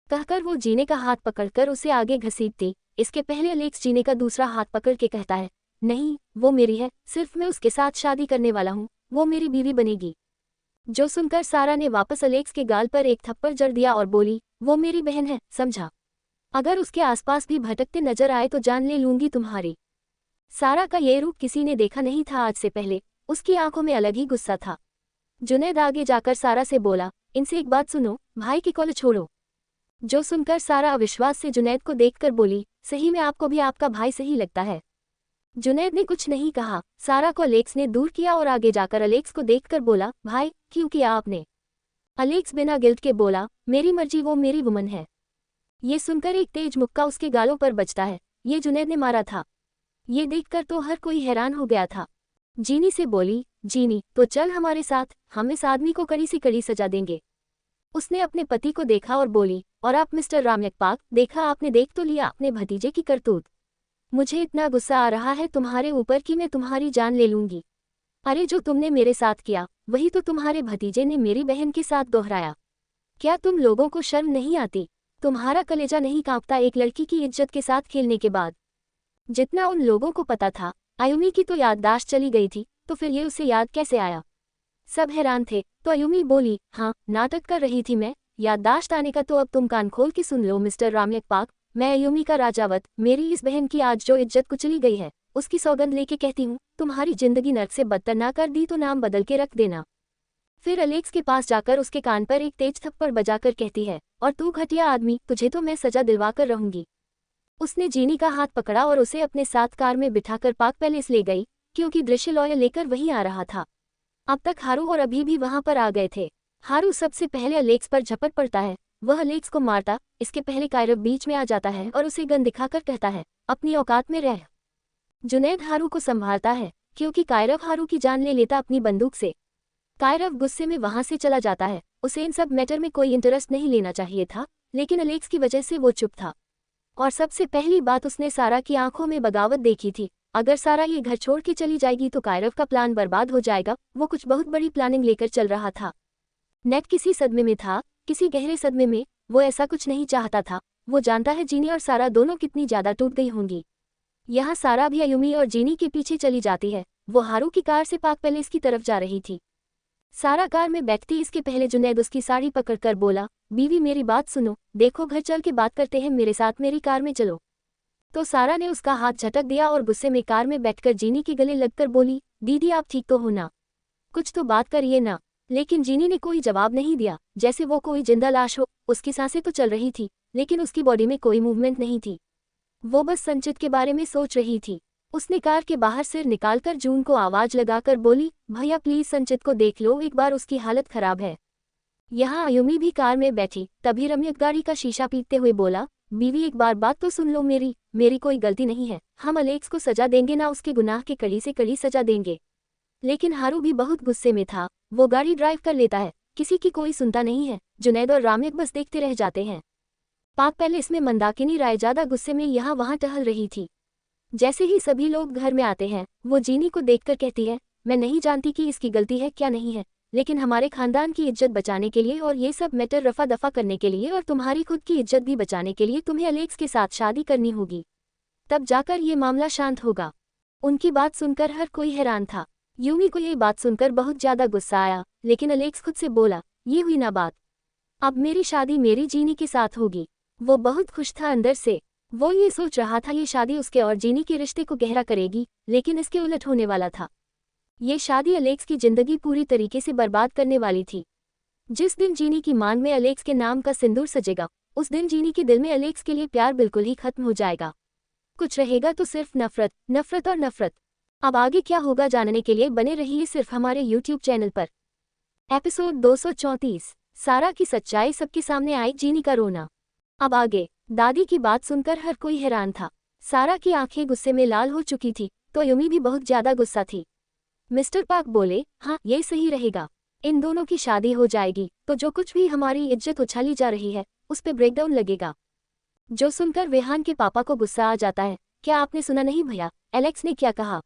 कहकर वो जीने का हाथ पकड़कर उसे आगे घसीटती। इसके पहले अलेक्स जीने का दूसरा हाथ पकड़ के कहता है, नहीं, वो मेरी है, सिर्फ मैं उसके साथ शादी करने वाला हूँ, वो मेरी बीवी बनेगी। जो सुनकर सारा ने वापस अलेक्स के गाल पर एक थप्पड़ जड़ दिया और बोली, वो मेरी बहन है, समझा? अगर उसके आसपास भी भटकते नजर आए तो जान ले लूंगी तुम्हारी। सारा का ये रूप किसी ने देखा नहीं था आज से पहले, उसकी आंखों में अलग ही गुस्सा था। जुनैद आगे जाकर सारा से बोला, इनसे एक बात सुनो, भाई की कॉल छोड़ो। जो सुनकर सारा अविश्वास से जुनैद को देखकर बोली, सही में आपको भी आपका भाई सही लगता है? जुनैद ने कुछ नहीं कहा। सारा को अलेक्स ने दूर किया और आगे जाकर अलेक्स को देखकर बोला, भाई क्यों किया आपने? अलेक्स बिना गिल्ट के बोला, मेरी मर्जी, वो मेरी वुमन है। ये सुनकर एक तेज मुक्का उसके गालों पर बजता है। ये जुनैद ने मारा था। ये देखकर तो हर कोई हैरान हो गया था। जीनी से बोली, जीनी तो चल हमारे साथ, हम इस आदमी को कड़ी सी कड़ी सजा देंगे। उसने अपने पति को देखा और बोली, और आप मिस्टर रामयकपाक, देखा आपने, देख तो लिया अपने भतीजे की करतूत। मुझे इतना गुस्सा आ रहा है तुम्हारे ऊपर कि मैं तुम्हारी जान ले लूंगी। अरे जो तुमने मेरे साथ किया वही तो तुम्हारे भतीजे ने मेरी बहन के साथ दोहराया। क्या तुम लोगों को शर्म नहीं आती? तुम्हारा कलेजा नहीं कांपता एक लड़की की इज्जत के साथ खेलने के बाद? जितना उन लोगों को पता था, अयुमी की तो याददाश्त चली गई थी, तो फिर ये उसे याद कैसे आया? सब हैरान थे, तो अयुमी बोली, हाँ, नाटक कर रही थी मैं, याददाश्त आने का तो अब तुम कान खोल के सुन लो मिस्टर रामयकपाक, मैं अयुमी का राजावत, मेरी इस बहन की आज जो इज्जत कुचली गई है, उसकी सौगंध लेके कहती हूँ, तुम्हारी जिंदगी नर्क से बदतर ना कर दी तो नाम बदल के रख देना। फिर अलेक्स के पास जाकर उसके कान पर एक तेज थप्पड़ बजाकर कहती है, और तू घटिया आदमी, तुझे तो मैं सजा दिलवा कर रहूंगी। उसने जीनी का हाथ पकड़ा और उसे अपने साथ कार में बिठाकर पार्क पैलेस ले गई, क्योंकि दृश्य लॉयर लेकर वहीं आ रहा था। अब तक हारू और अभी भी वहां पर आ गए थे। हारू सबसे पहले अलेक्स पर झपट पड़ता है। वह अलेक्स को मारता, इसके पहले कायरव बीच में आ जाता है और उसे गन दिखाकर कहता है, अपनी औकात में रह। जुनैद हारू को संभालता है, क्योंकि कायरव हारू की जान ले लेता अपनी बंदूक से। कायरव गुस्से में वहां से चला जाता है। उसे इन सब मैटर में कोई इंटरेस्ट नहीं लेना चाहिए था, लेकिन अलेक्स की वजह से वो चुप था। और सबसे पहली बात, उसने सारा की आंखों में बगावत देखी थी। अगर सारा ये घर छोड़ के चली जाएगी तो कायरव का प्लान बर्बाद हो जाएगा। वो कुछ बहुत बड़ी प्लानिंग लेकर चल रहा था। नेट किसी सदमे में था, किसी गहरे सदमे में। वो ऐसा कुछ नहीं चाहता था। वो जानता है जीनी और सारा दोनों कितनी ज्यादा टूट गई होंगी। यहाँ सारा भी अयुमी और जीनी के पीछे चली जाती है। वो हारू की कार से पार्क पैलेस की तरफ जा रही थी। सारा कार में बैठती इसके पहले जुनैद उसकी साड़ी पकड़कर बोला, बीवी मेरी बात सुनो, देखो घर चल के बात करते हैं, मेरे साथ मेरी कार में चलो। तो सारा ने उसका हाथ झटक दिया और गुस्से में कार में बैठकर जीनी के गले लगकर बोली, दीदी आप ठीक तो हो ना? कुछ तो बात करिए ना। लेकिन जीनी ने कोई जवाब नहीं दिया, जैसे वो कोई जिंदा लाश हो। उसकी सांसें तो चल रही थी, लेकिन उसकी बॉडी में कोई मूवमेंट नहीं थी। वो बस संचित के बारे में सोच रही थी। उसने कार के बाहर सिर निकालकर जून को आवाज लगाकर बोली, भैया प्लीज संचित को देख लो एक बार, उसकी हालत खराब है। यहाँ अयुमी भी कार में बैठी। तभी रम्यक गाड़ी का शीशा पीटते हुए बोला, बीवी एक बार बात तो सुन लो मेरी कोई गलती नहीं है। हम अलेक्स को सजा देंगे ना, उसके गुनाह के कड़ी से कड़ी सजा देंगे। लेकिन हारू भी बहुत गुस्से में था। वो गाड़ी ड्राइव कर लेता है, किसी की कोई सुनता नहीं है। जुनैद और रामयक बस देखते रह जाते हैं। पार्क पैलेस में मंदाकिनी राय ज्यादा गुस्से में यहाँ वहाँ टहल रही थी। जैसे ही सभी लोग घर में आते हैं, वो जीनी को देखकर कहती है, मैं नहीं जानती कि इसकी गलती है क्या नहीं है, लेकिन हमारे खानदान की इज्जत बचाने के लिए और ये सब मैटर रफा दफा करने के लिए और तुम्हारी खुद की इज्जत भी बचाने के लिए तुम्हें अलेक्स के साथ शादी करनी होगी। तब जाकर ये मामला शांत होगा। उनकी बात सुनकर हर कोई हैरान था। यूमी को ये बात सुनकर बहुत ज्यादा गुस्सा आया, लेकिन अलेक्स खुद से बोला, ये हुई ना बात, अब मेरी शादी मेरी जीनी के साथ होगी। वो बहुत खुश था अंदर से। वो ये सोच रहा था ये शादी उसके और जीनी के रिश्ते को गहरा करेगी, लेकिन इसके उलट होने वाला था। ये शादी अलेक्स की जिंदगी पूरी तरीके से बर्बाद करने वाली थी। जिस दिन जीनी की मांग में अलेक्स के नाम का सिंदूर सजेगा, उस दिन जीनी के दिल में अलेक्स के लिए प्यार बिल्कुल ही खत्म हो जाएगा। कुछ रहेगा तो सिर्फ नफरत, नफरत और नफरत। अब आगे क्या होगा जानने के लिए बने रहिए सिर्फ हमारे YouTube चैनल पर। एपिसोड 234, सारा की सच्चाई सबके सामने आई, जीनी का रोना। अब आगे। दादी की बात सुनकर हर कोई हैरान था। सारा की आंखें गुस्से में लाल हो चुकी थी, तो अयुमी भी बहुत ज्यादा गुस्सा थी। मिस्टर पार्क बोले, हाँ ये सही रहेगा, इन दोनों की शादी हो जाएगी तो जो कुछ भी हमारी इज्जत उछाली जा रही है उस पे ब्रेकडाउन लगेगा। जो सुनकर रेहान के पापा को गुस्सा आ जाता है, क्या आपने सुना नहीं भैया, एलेक्स ने क्या कहा?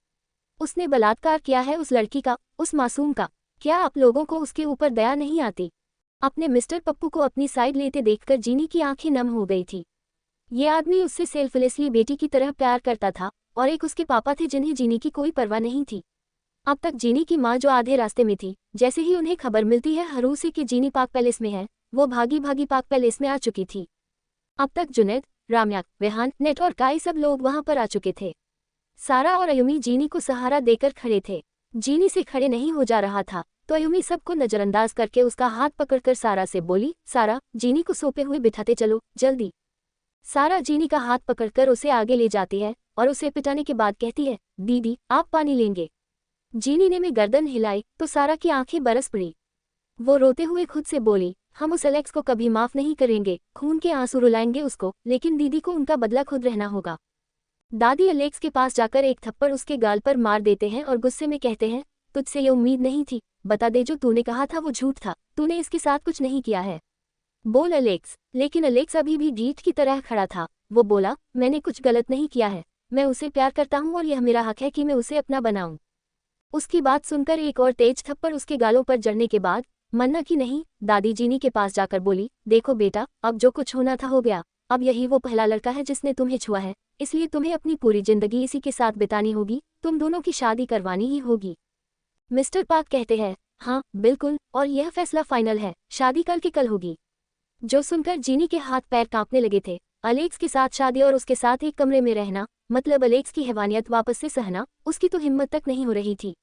उसने बलात्कार किया है उस लड़की का, उस मासूम का। क्या आप लोगों को उसके ऊपर दया नहीं आती? अपने मिस्टर पप्पू को अपनी साइड लेते देखकर जीनी की आंखें नम हो गई थी। ये आदमी उससे सेल्फलेसली बेटी की तरह प्यार करता था और एक उसके पापा थे जिन्हें जीनी की कोई परवाह नहीं थी। अब तक जीनी की माँ जो आधे रास्ते में थी, जैसे ही उन्हें खबर मिलती है हरू से कि जीनी पाक पैलेस में है, वो भागी भागी पाक पैलेस में आ चुकी थी। अब तक जुनैद, राम्या, वेहान, नेट और काई सब लोग वहां पर आ चुके थे। सारा और अयुमी जीनी को सहारा देकर खड़े थे। जीनी से खड़े नहीं हो जा रहा था तो अयुमी सबको नजरअंदाज करके उसका हाथ पकड़कर सारा से बोली, सारा, जीनी को सोते हुए बिठाते चलो, जल्दी। सारा जीनी का हाथ पकड़कर उसे आगे ले जाती है और उसे पिटाने के बाद कहती है, दीदी आप पानी लेंगे। जीनी ने में गर्दन हिलाई तो सारा की आंखें बरस पड़ी। वो रोते हुए खुद से बोली, हम उस एलेक्स को कभी माफ नहीं करेंगे, खून के आंसू रुलाएंगे उसको, लेकिन दीदी को उनका बदला खुद रहना होगा। दादी एलेक्स के पास जाकर एक थप्पड़ उसके गाल पर मार देते हैं और गुस्से में कहते हैं, तुझसे ये उम्मीद नहीं थी, बता दे जो तूने कहा था वो झूठ था, तूने इसके साथ कुछ नहीं किया है। बोल एलेक्स। लेकिन एलेक्स अभी भी ढीठ की तरह खड़ा था। वो बोला, मैंने कुछ गलत नहीं किया है, मैं उसे प्यार करता हूँ और यह मेरा हक है कि मैं उसे अपना बनाऊं। उसकी बात सुनकर एक और तेज थप्पड़ उसके गालों पर जड़ने के बाद मन्ना की नहीं, दादी जीनी के पास जाकर बोली, देखो बेटा, अब जो कुछ होना था हो गया, अब यही वो पहला लड़का है जिसने तुम्हें छुआ है, इसलिए तुम्हें अपनी पूरी जिंदगी इसी के साथ बितानी होगी, तुम दोनों की शादी करवानी ही होगी। मिस्टर पाक कहते हैं, हाँ बिल्कुल, और यह फैसला फाइनल है, शादी कल की कल होगी। जो सुनकर जीनी के हाथ पैर कांपने लगे थे। अलेक्स के साथ शादी और उसके साथ एक कमरे में रहना, मतलब अलेक्स की हैवानियत वापस से सहना, उसकी तो हिम्मत तक नहीं हो रही थी।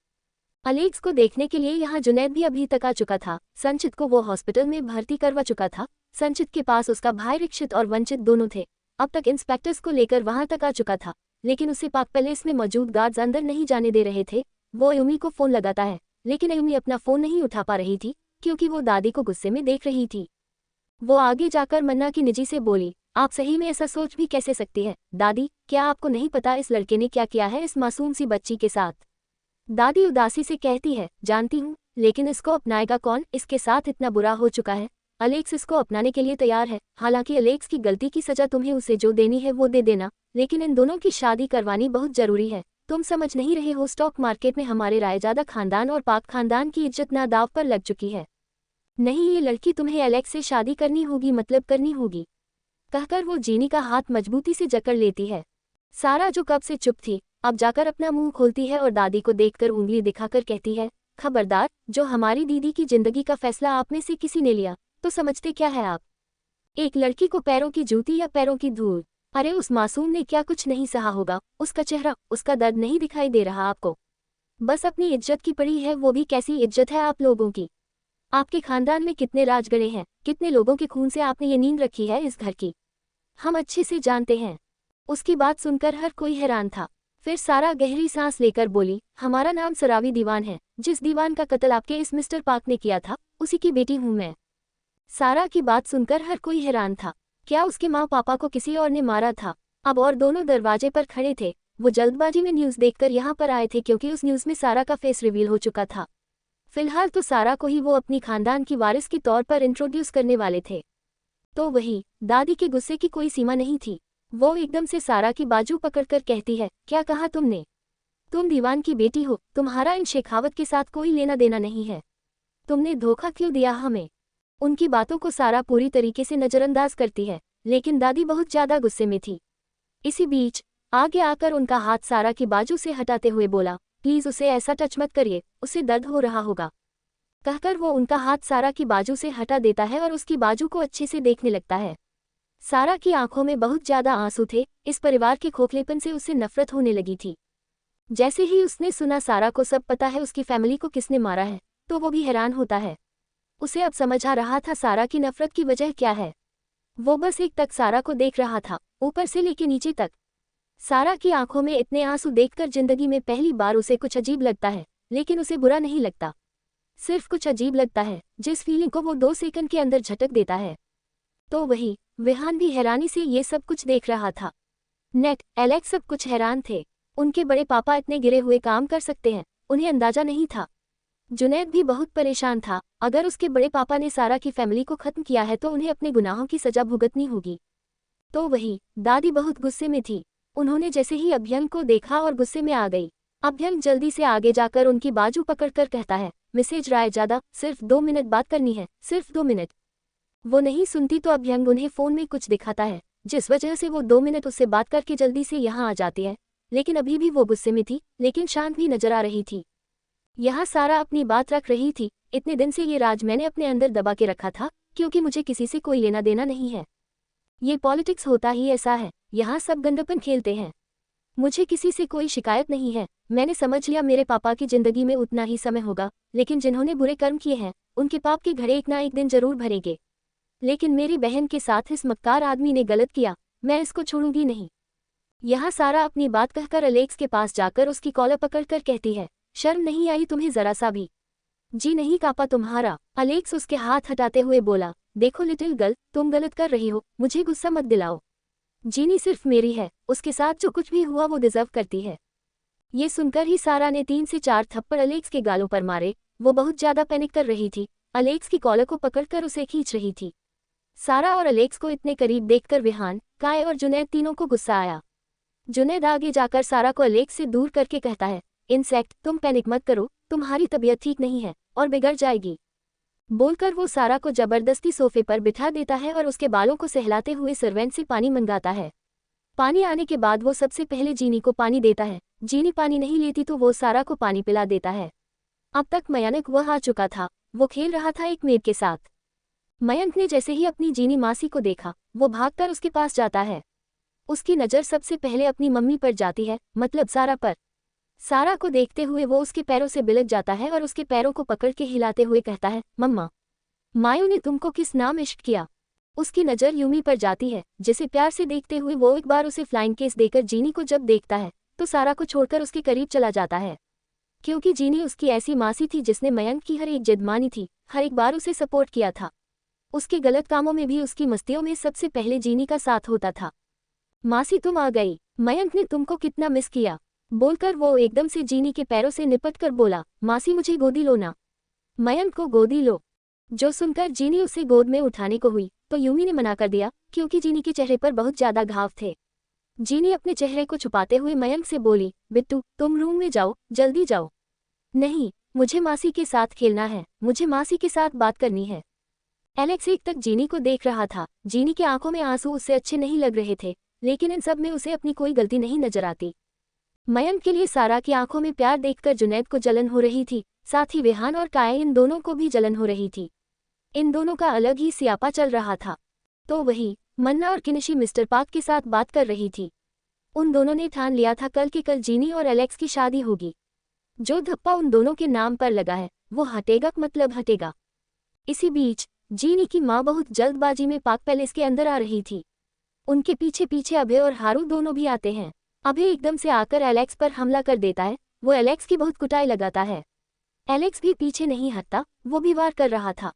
अलेक्स को देखने के लिए यहाँ जुनैद भी अभी तक आ चुका था। संचित को वो हॉस्पिटल में भर्ती करवा चुका था। संचित के पास उसका भाई रिक्षित और वंचित दोनों थे। अब तक इंस्पेक्टर्स को लेकर वहां तक आ चुका था, लेकिन उसे पाक पैलेस में मौजूद गार्ड्स अंदर नहीं जाने दे रहे थे। वो अयुमी को फोन लगाता है, लेकिन अयुमी अपना फोन नहीं उठा पा रही थी क्योंकि वो दादी को गुस्से में देख रही थी। वो आगे जाकर मन्ना की निजी से बोली, आप सही में ऐसा सोच भी कैसे सकती है दादी, क्या आपको नहीं पता इस लड़के ने क्या किया है इस मासूम सी बच्ची के साथ। दादी उदासी से कहती है, जानती हूँ, लेकिन इसको अपनाएगा कौन, इसके साथ इतना बुरा हो चुका है। अलेक्स इसको अपनाने के लिए तैयार है, हालांकि अलेक्स की गलती की सजा तुम्हें उसे जो देनी है वो दे देना, लेकिन इन दोनों की शादी करवानी बहुत जरूरी है। तुम समझ नहीं रहे हो, स्टॉक मार्केट में हमारे रायजादा खानदान और पाक खानदान की इज्जत ना दाव पर लग चुकी है। नहीं, ये लड़की तुम्हें एलेक्स से शादी करनी होगी, मतलब करनी होगी। कहकर वो जीनी का हाथ मजबूती से जकड़ लेती है। सारा जो कब से चुप थी, अब जाकर अपना मुंह खोलती है और दादी को देखकर उंगली दिखाकर कहती है, खबरदार, जो हमारी दीदी की जिंदगी का फैसला आप में से किसी ने लिया तो समझते क्या है आप, एक लड़की को पैरों की जूती या पैरों की धूल। अरे उस मासूम ने क्या कुछ नहीं सहा होगा, उसका चेहरा, उसका दर्द नहीं दिखाई दे रहा आपको? बस अपनी इज्जत की पड़ी है, वो भी कैसी इज्जत है आप लोगों की। आपके खानदान में कितने राजगढ़े हैं, कितने लोगों के खून से आपने ये नींद रखी है इस घर की, हम अच्छे से जानते हैं। उसकी बात सुनकर हर कोई हैरान था। फिर सारा गहरी सांस लेकर बोली, हमारा नाम सरावी दीवान है, जिस दीवान का कत्ल आपके इस मिस्टर पाक ने किया था उसी की बेटी हूं मैं। सारा की बात सुनकर हर कोई हैरान था। क्या उसके माँ पापा को किसी और ने मारा था? अब और दोनों दरवाजे पर खड़े थे। वो जल्दबाजी में न्यूज़ देखकर यहाँ पर आए थे क्योंकि उस न्यूज़ में सारा का फेस रिवील हो चुका था। फिलहाल तो सारा को ही वो अपनी खानदान की वारिस के तौर पर इंट्रोड्यूस करने वाले थे। तो वही दादी के गुस्से की कोई सीमा नहीं थी। वो एकदम से सारा की बाजू पकड़कर कहती है, क्या कहा तुमने? तुम दीवान की बेटी हो, तुम्हारा इन शेखावत के साथ कोई लेना देना नहीं है। तुमने धोखा क्यों दिया हमें? उनकी बातों को सारा पूरी तरीके से नजरअंदाज करती है, लेकिन दादी बहुत ज्यादा गुस्से में थी। इसी बीच आगे आकर उनका हाथ सारा की बाजू से हटाते हुए बोला, प्लीज उसे ऐसा टच मत करिए, उसे दर्द हो रहा होगा। कहकर वो उनका हाथ सारा की बाजू से हटा देता है और उसकी बाजू को अच्छे से देखने लगता है। सारा की आंखों में बहुत ज्यादा आंसू थे। इस परिवार के खोखलेपन से उसे नफरत होने लगी थी। जैसे ही उसने सुना सारा को सब पता है उसकी फैमिली को किसने मारा है, तो वो भी हैरान होता है। उसे अब समझ आ रहा था सारा की नफरत की वजह क्या है। वो बस एक तक सारा को देख रहा था, ऊपर से लेके नीचे तक। सारा की आंखों में इतने आंसू देखकर जिंदगी में पहली बार उसे कुछ अजीब लगता है, लेकिन उसे बुरा नहीं लगता, सिर्फ कुछ अजीब लगता है, जिस फीलिंग को वो 2 सेकंड के अंदर झटक देता है। तो वही विहान भी हैरानी से ये सब कुछ देख रहा था। नेट, एलेक्स सब कुछ हैरान थे। उनके बड़े पापा इतने गिरे हुए काम कर सकते हैं, उन्हें अंदाजा नहीं था। जुनैद भी बहुत परेशान था। अगर उसके बड़े पापा ने सारा की फैमिली को खत्म किया है तो उन्हें अपने गुनाहों की सजा भुगतनी होगी। तो वही दादी बहुत गुस्से में थी। उन्होंने जैसे ही अभियंग को देखा और गुस्से में आ गई। अभ्यंग जल्दी से आगे जाकर उनकी बाजू पकड़कर कहता है, मिसेज रायजादा, सिर्फ 2 मिनट बात करनी है, सिर्फ 2 मिनट। वो नहीं सुनती तो अभ्यंग उन्हें फोन में कुछ दिखाता है, जिस वजह से वो 2 मिनट उससे बात करके जल्दी से यहाँ आ जाती है। लेकिन अभी भी वो गुस्से में थी, लेकिन शांत भी नजर आ रही थी। यहाँ सारा अपनी बात रख रही थी, इतने दिन से ये राज मैंने अपने अंदर दबा के रखा था, क्योंकि मुझे किसी से कोई लेना देना नहीं है। ये पॉलिटिक्स होता ही ऐसा है, यहाँ सब गंदपन खेलते हैं। मुझे किसी से कोई शिकायत नहीं है। मैंने समझ लिया मेरे पापा की जिंदगी में उतना ही समय होगा, लेकिन जिन्होंने बुरे कर्म किए हैं उनके पाप के घड़े एक ना एक दिन जरूर भरेंगे। लेकिन मेरी बहन के साथ इस मक्कार आदमी ने गलत किया, मैं इसको छोड़ूंगी नहीं। यहाँ सारा अपनी बात कहकर अलेक्स के पास जाकर उसकी कॉलर पकड़कर कहती है, शर्म नहीं आई तुम्हें जरा सा भी? जी नहीं कापा तुम्हारा। अलेक्स उसके हाथ हटाते हुए बोला, देखो लिटिल गर्ल, तुम गलत कर रही हो, मुझे गुस्सा मत दिलाओ। जीनी सिर्फ मेरी है, उसके साथ जो कुछ भी हुआ वो डिजर्व करती है। ये सुनकर ही सारा ने 3 से 4 थप्पड़ अलेक्स के गालों पर मारे। वो बहुत ज्यादा पैनिक कर रही थी, अलेक्स की कॉलर को पकड़कर उसे खींच रही थी। सारा और अलेक्स को इतने करीब देखकर विहान, काय और जुनैद तीनों को गुस्सा आया। जुनैद आगे जाकर सारा को अलेक्स से दूर करके कहता है, इंसेक्ट, तुम पैनिक मत करो, तुम्हारी तबीयत ठीक नहीं है और बिगड़ जाएगी। बोलकर वो सारा को जबरदस्ती सोफे पर बिठा देता है और उसके बालों को सहलाते हुए सर्वेंट से पानी मंगाता है। पानी आने के बाद वो सबसे पहले जीनी को पानी देता है। जीनी पानी नहीं लेती तो वो सारा को पानी पिला देता है। अब तक मयंक वह आ चुका था, वो खेल रहा था एक मेड के साथ। मयंक ने जैसे ही अपनी जीनी मासी को देखा, वो भागकर उसके पास जाता है। उसकी नज़र सबसे पहले अपनी मम्मी पर जाती है, मतलब सारा पर। सारा को देखते हुए वो उसके पैरों से बिलक जाता है और उसके पैरों को पकड़ के हिलाते हुए कहता है, मम्मा, मायू ने तुमको किस नाम इश्क किया? उसकी नज़र यूमी पर जाती है, जिसे प्यार से देखते हुए वो एक बार उसे फ्लाइंग केस देकर जीनी को जब देखता है तो सारा को छोड़कर उसके करीब चला जाता है। क्योंकि जीनी उसकी ऐसी मासी थी जिसने मयंक की हर एक जिद मानी थी, हर एक बार उसे सपोर्ट किया था। उसके गलत कामों में भी उसकी मस्तियों में सबसे पहले जीनी का साथ होता था। मासी तुम आ गई, मयंक ने तुमको कितना मिस किया। बोलकर वो एकदम से जीनी के पैरों से निपट कर बोला, मासी मुझे गोदी लो ना। मयंक को गोदी लो। जो सुनकर जीनी उसे गोद में उठाने को हुई तो यूमी ने मना कर दिया, क्योंकि जीनी के चेहरे पर बहुत ज्यादा घाव थे। जीनी अपने चेहरे को छुपाते हुए मयंक से बोली, बिट्टू तुम रूम में जाओ, जल्दी जाओ। नहीं, मुझे मासी के साथ खेलना है, मुझे मासी के साथ बात करनी है। एलेक्स एक तक जीनी को देख रहा था। जीनी की आंखों में आंसू उससे अच्छे नहीं लग रहे थे, लेकिन इन सब में उसे अपनी कोई गलती नहीं नजर आती। मयंक के लिए सारा की आंखों में प्यार देखकर जुनैद को जलन हो रही थी, साथ ही विहान और काया इन दोनों को भी जलन हो रही थी। इन दोनों का अलग ही सियापा चल रहा था। तो वही मन्ना और किनिशी मिस्टर पार्क के साथ बात कर रही थी। उन दोनों ने ठान लिया था कल के कल जीनी और एलेक्स की शादी होगी। जो धप्पा उन दोनों के नाम पर लगा है वो हटेगा, मतलब हटेगा। इसी बीच जीनी की माँ बहुत जल्दबाजी में पार्क पैलेस के अंदर आ रही थी। उनके पीछे पीछे अभय और हारू दोनों भी आते हैं। अभय एकदम से आकर एलेक्स पर हमला कर देता है। वो एलेक्स की बहुत कुटाई लगाता है। एलेक्स भी पीछे नहीं हटता, वो भी वार कर रहा था।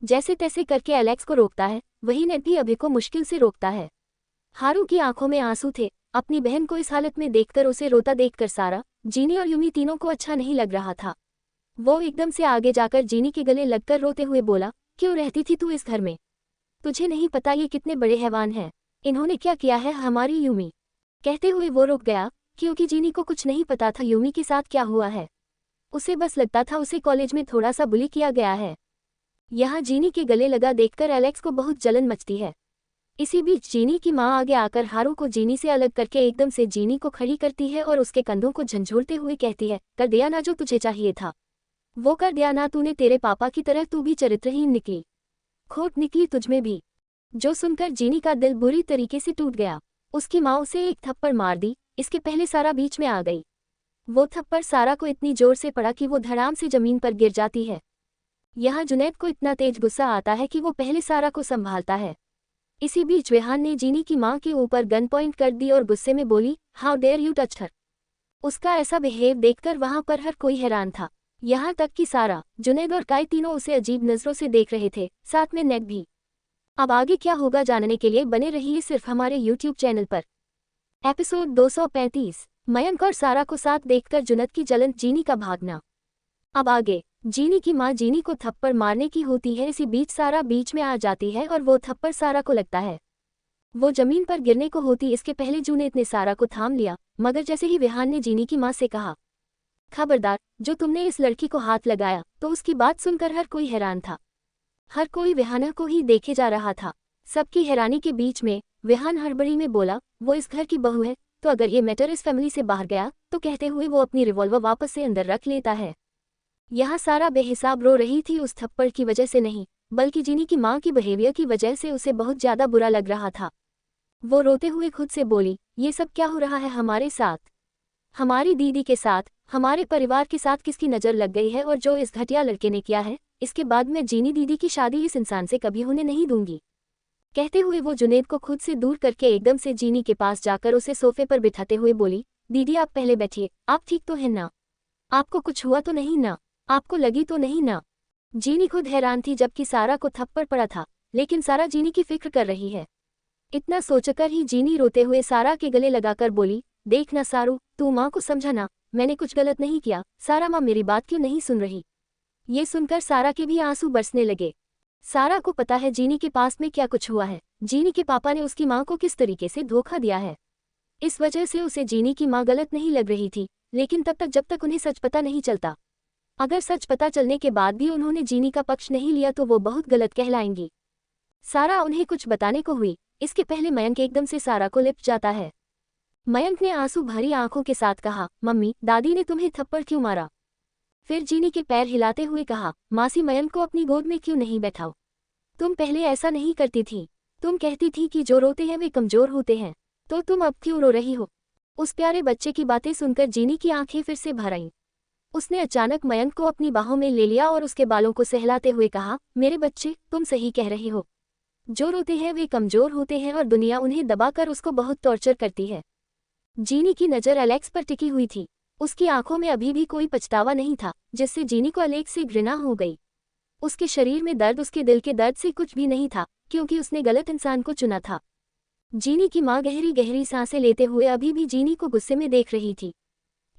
जैसे तैसे करके एलेक्स को रोकता है, वही नेट भी अभय को मुश्किल से रोकता है। हारू की आंखों में आंसू थे। अपनी बहन को इस हालत में देखकर, उसे रोता देखकर सारा, जीनी और यूमी तीनों को अच्छा नहीं लग रहा था। वो एकदम से आगे जाकर जीनी के गले लगकर रोते हुए बोला, क्यों रहती थी तू इस घर में? तुझे नहीं पता ये कितने बड़े हैवान हैं? इन्होंने क्या किया है हमारी यूमी? कहते हुए वो रुक गया, क्योंकि जीनी को कुछ नहीं पता था यूमी के साथ क्या हुआ है। उसे बस लगता था उसे कॉलेज में थोड़ा सा बुली किया गया है। यहाँ जीनी के गले लगा देखकर एलेक्स को बहुत जलन मचती है। इसी बीच जीनी की माँ आगे आकर हारू को जीनी से अलग करके एकदम से जीनी को खड़ी करती है और उसके कंधों को झंझोड़ते हुए कहती है, कर दिया ना जो तुझे चाहिए था, वो कर दिया ना तूने। तेरे पापा की तरह तू भी चरित्रहीन निकली, खोट निकली तुझमें भी। जो सुनकर जीनी का दिल बुरी तरीके से टूट गया। उसकी माँ उसे एक थप्पड़ मार दी। इसके पहले सारा बीच में आ गई। वो थप्पड़ सारा को इतनी जोर से पड़ा कि वो धड़ाम से जमीन पर गिर जाती है। यहाँ जुनैद को इतना तेज गुस्सा आता है कि वो पहले सारा को संभालता है। इसी बीच विहान ने जीनी की माँ के ऊपर गन पॉइंट कर दी और गुस्से में बोली, how dare you touch her. उसका ऐसा बिहेव देखकर वहां पर हर कोई हैरान था, यहाँ तक कि सारा, जुनैद और काय तीनों उसे अजीब नजरों से देख रहे थे, साथ में नेट भी। अब आगे क्या होगा जानने के लिए बने रहिए सिर्फ हमारे YouTube चैनल पर। एपिसोड 235, मयंक और सारा को साथ देखकर जुनैद की जलन, जीनी का भागना। अब आगे जीनी की माँ जीनी को थप्पड़ मारने की होती है। इसी बीच सारा बीच में आ जाती है और वो थप्पड़ सारा को लगता है। वो जमीन पर गिरने को होती इसके पहले जुनैद ने सारा को थाम लिया, मगर जैसे ही विहान ने जीनी की माँ से कहा, खबरदार, जो तुमने इस लड़की को हाथ लगाया। तो उसकी बात सुनकर हर कोई हैरान था। हर कोई विहाना को ही देखे जा रहा था। सबकी हैरानी के बीच में विहान हड़बड़ी में बोला, वो इस घर की बहू है, तो अगर ये मैटर इस फैमिली से बाहर गया तो कहते हुए वो अपनी रिवॉल्वर वापस से अंदर रख लेता है। यहाँ सारा बेहिसाब रो रही थी, उस थप्पड़ की वजह से नहीं, बल्कि जीनी की माँ की बिहेवियर की वजह से उसे बहुत ज़्यादा बुरा लग रहा था। वो रोते हुए खुद से बोली, ये सब क्या हो रहा है हमारे साथ, हमारी दीदी के साथ, हमारे परिवार के साथ किसकी नज़र लग गई है, और जो इस घटिया लड़के ने किया है, इसके बाद मैं जीनी दीदी की शादी इस इंसान से कभी होने नहीं दूंगी। कहते हुए वो जुनैद को खुद से दूर करके एकदम से जीनी के पास जाकर उसे सोफे पर बिठाते हुए बोली, दीदी आप पहले बैठिए, आप ठीक तो हैं ना, आपको कुछ हुआ तो नहीं ना, आपको लगी तो नहीं ना। जीनी खुद हैरान थी, जबकि सारा को थप्पड़ पड़ा था, लेकिन सारा जीनी की फिक्र कर रही है। इतना सोचकर ही जीनी रोते हुए सारा के गले लगाकर बोली, देख ना सारू, तू माँ को समझा ना, मैंने कुछ गलत नहीं किया। सारा, माँ मेरी बात क्यों नहीं सुन रही। ये सुनकर सारा के भी आंसू बरसने लगे। सारा को पता है जीनी के पास में क्या कुछ हुआ है। जीनी के पापा ने उसकी माँ को किस तरीके से धोखा दिया है। इस वजह से उसे जीनी की माँ गलत नहीं लग रही थी, लेकिन तब तक जब तक उन्हें सच पता नहीं चलता। अगर सच पता चलने के बाद भी उन्होंने जीनी का पक्ष नहीं लिया तो वो बहुत गलत कहलाएंगी। सारा उन्हें कुछ बताने को हुई, इसके पहले मयंक एकदम से सारा को लिपट जाता है। मयंक ने आंसू भरी आंखों के साथ कहा, मम्मी, दादी ने तुम्हें थप्पड़ क्यों मारा। फिर जीनी के पैर हिलाते हुए कहा, मासी मयंक को अपनी गोद में क्यों नहीं बैठाओ। तुम पहले ऐसा नहीं करती थी, तुम कहती थी कि जो रोते हैं वे कमजोर होते हैं, तो तुम अब क्यों रो रही हो। उस प्यारे बच्चे की बातें सुनकर जीनी की आंखें फिर से भर आईं। उसने अचानक मयंक को अपनी बाहों में ले लिया और उसके बालों को सहलाते हुए कहा, मेरे बच्चे, तुम सही कह रही हो, जो रोते हैं वे कमजोर होते हैं और दुनिया उन्हें दबाकर उसको बहुत टॉर्चर करती है। जीनी की नज़र एलेक्स पर टिकी हुई थी। उसकी आंखों में अभी भी कोई पछतावा नहीं था, जिससे जीनी को एलेक्स से घृणा हो गई। उसके शरीर में दर्द उसके दिल के दर्द से कुछ भी नहीं था, क्योंकि उसने गलत इंसान को चुना था। जीनी की माँ गहरी गहरी सांसें लेते हुए अभी भी जीनी को गुस्से में देख रही थी।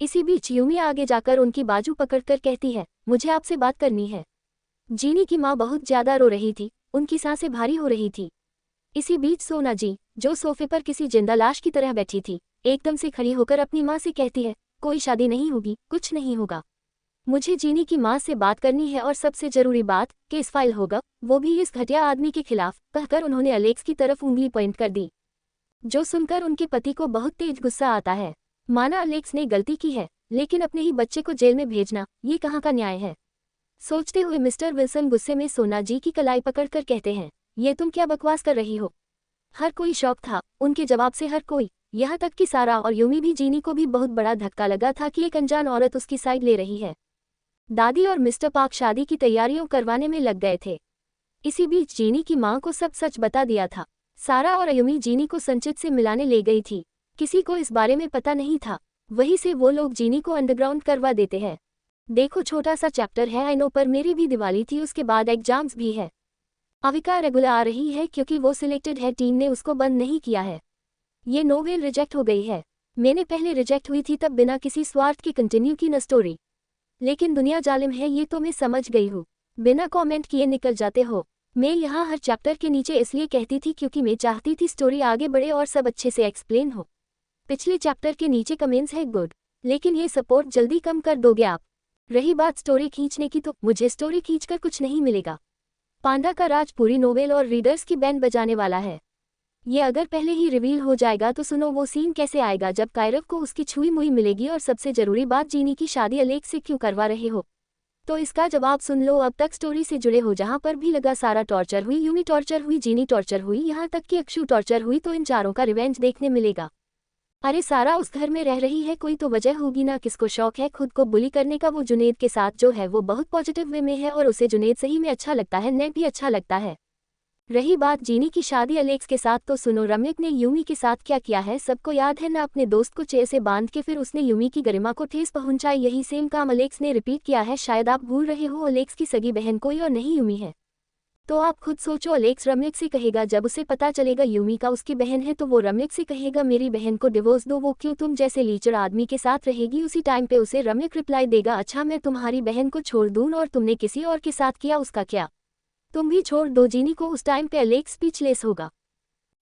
इसी बीच यूमी आगे जाकर उनकी बाजू पकड़कर कहती है, मुझे आपसे बात करनी है। जीनी की माँ बहुत ज्यादा रो रही थी, उनकी सांसें भारी हो रही थी। इसी बीच सोना जी, जो सोफे पर किसी जिंदा लाश की तरह बैठी थी, एकदम से खड़ी होकर अपनी माँ से कहती है, कोई शादी नहीं होगी, कुछ नहीं होगा। मुझे जीनी की माँ से बात करनी है, और सबसे जरूरी बात, केस फाइल होगा, वो भी इस घटिया आदमी के खिलाफ। कहकर उन्होंने एलेक्स की तरफ उंगली पॉइंट कर दी, जो सुनकर उनके पति को बहुत तेज गुस्सा आता है। माना एलेक्स ने गलती की है, लेकिन अपने ही बच्चे को जेल में भेजना, ये कहाँ का न्याय है। सोचते हुए मिस्टर विल्सन गुस्से में सोना जी की कलाई पकड़कर कहते हैं, ये तुम क्या बकवास कर रही हो। हर कोई शॉक था उनके जवाब से, हर कोई, यहाँ तक कि सारा और यूमी भी। जीनी को भी बहुत बड़ा धक्का लगा था कि एक अनजान औरत उसकी साइड ले रही है। दादी और मिस्टर पार्क शादी की तैयारियों करवाने में लग गए थे। इसी बीच जीनी की माँ को सब सच बता दिया था। सारा और यूमी जीनी को संचित से मिलाने ले गई थी। किसी को इस बारे में पता नहीं था, वहीं से वो लोग जीनी को अंडरग्राउंड करवा देते हैं। देखो, छोटा सा चैप्टर है, आई नो, पर मेरी भी दिवाली थी, उसके बाद एग्जाम्स भी है। अविका रेगुलर आ रही है क्योंकि वो सिलेक्टेड है, टीम ने उसको बंद नहीं किया है। ये नोवेल रिजेक्ट हो गई है। मैंने पहले रिजेक्ट हुई थी, तब बिना किसी स्वार्थ के कंटिन्यू की न स्टोरी। लेकिन दुनिया जालिम है, ये तो मैं समझ गई हूँ। बिना कमेंट किए निकल जाते हो। मैं यहाँ हर चैप्टर के नीचे इसलिए कहती थी क्योंकि मैं चाहती थी स्टोरी आगे बढ़े और सब अच्छे से एक्सप्लेन हो। पिछले चैप्टर के नीचे कमेंट्स है गुड, लेकिन ये सपोर्ट जल्दी कम कर दोगे आप। रही बात स्टोरी खींचने की, तो मुझे स्टोरी खींचकर कुछ नहीं मिलेगा। पांडा का राज पूरी नोवेल और रीडर्स की बैंड बजाने वाला है। ये अगर पहले ही रिवील हो जाएगा तो सुनो वो सीन कैसे आएगा जब कायरव को उसकी छुई मुई मिलेगी। और सबसे जरूरी बात, जीनी की शादी अलेक्स से क्यों करवा रहे हो, तो इसका जवाब सुन लो। अब तक स्टोरी से जुड़े हो, जहां पर भी लगा सारा टॉर्चर हुई, यूमी टॉर्चर हुई, जीनी टॉर्चर हुई, यहाँ तक कि अक्षु टॉर्चर हुई, तो इन चारों का रिवेंज देखने मिलेगा। अरे सारा उस घर में रह रही है, कोई तो वजह होगी ना। किसको शौक है खुद को बुली करने का। वो जुनैद के साथ जो है वो बहुत पॉजिटिव वे में है और उसे जुनैद सही में अच्छा लगता है, नेट भी अच्छा लगता है। रही बात जीनी की शादी अलेक्स के साथ, तो सुनो रम्यक ने यूमी के साथ क्या किया है सबको याद है ना। अपने दोस्त को चेयर से बांध के फिर उसने यूमी की गरिमा को ठेस पहुंचाई। यही सेम काम अलेक्स ने रिपीट किया है। शायद आप भूल रहे हो, अलेक्स की सगी बहन कोई और नहीं यूमी है। तो आप खुद सोचो, अलेक्स रम्यक से कहेगा, जब उसे पता चलेगा यूमी का उसकी बहन है, तो वो रम्यक से कहेगा मेरी बहन को डिवोर्स दो। वो क्यों, तुम जैसे लीचड़ आदमी के साथ रहेगी। उसी टाइम पे उसे रम्यक रिप्लाई देगा, अच्छा मैं तुम्हारी बहन को छोड़ दूं और तुमने किसी और के साथ किया, उसका क्या, तुम भी छोड़ दो। जीनी को उस टाइम पे अलेक्स स्पीचलेस होगा।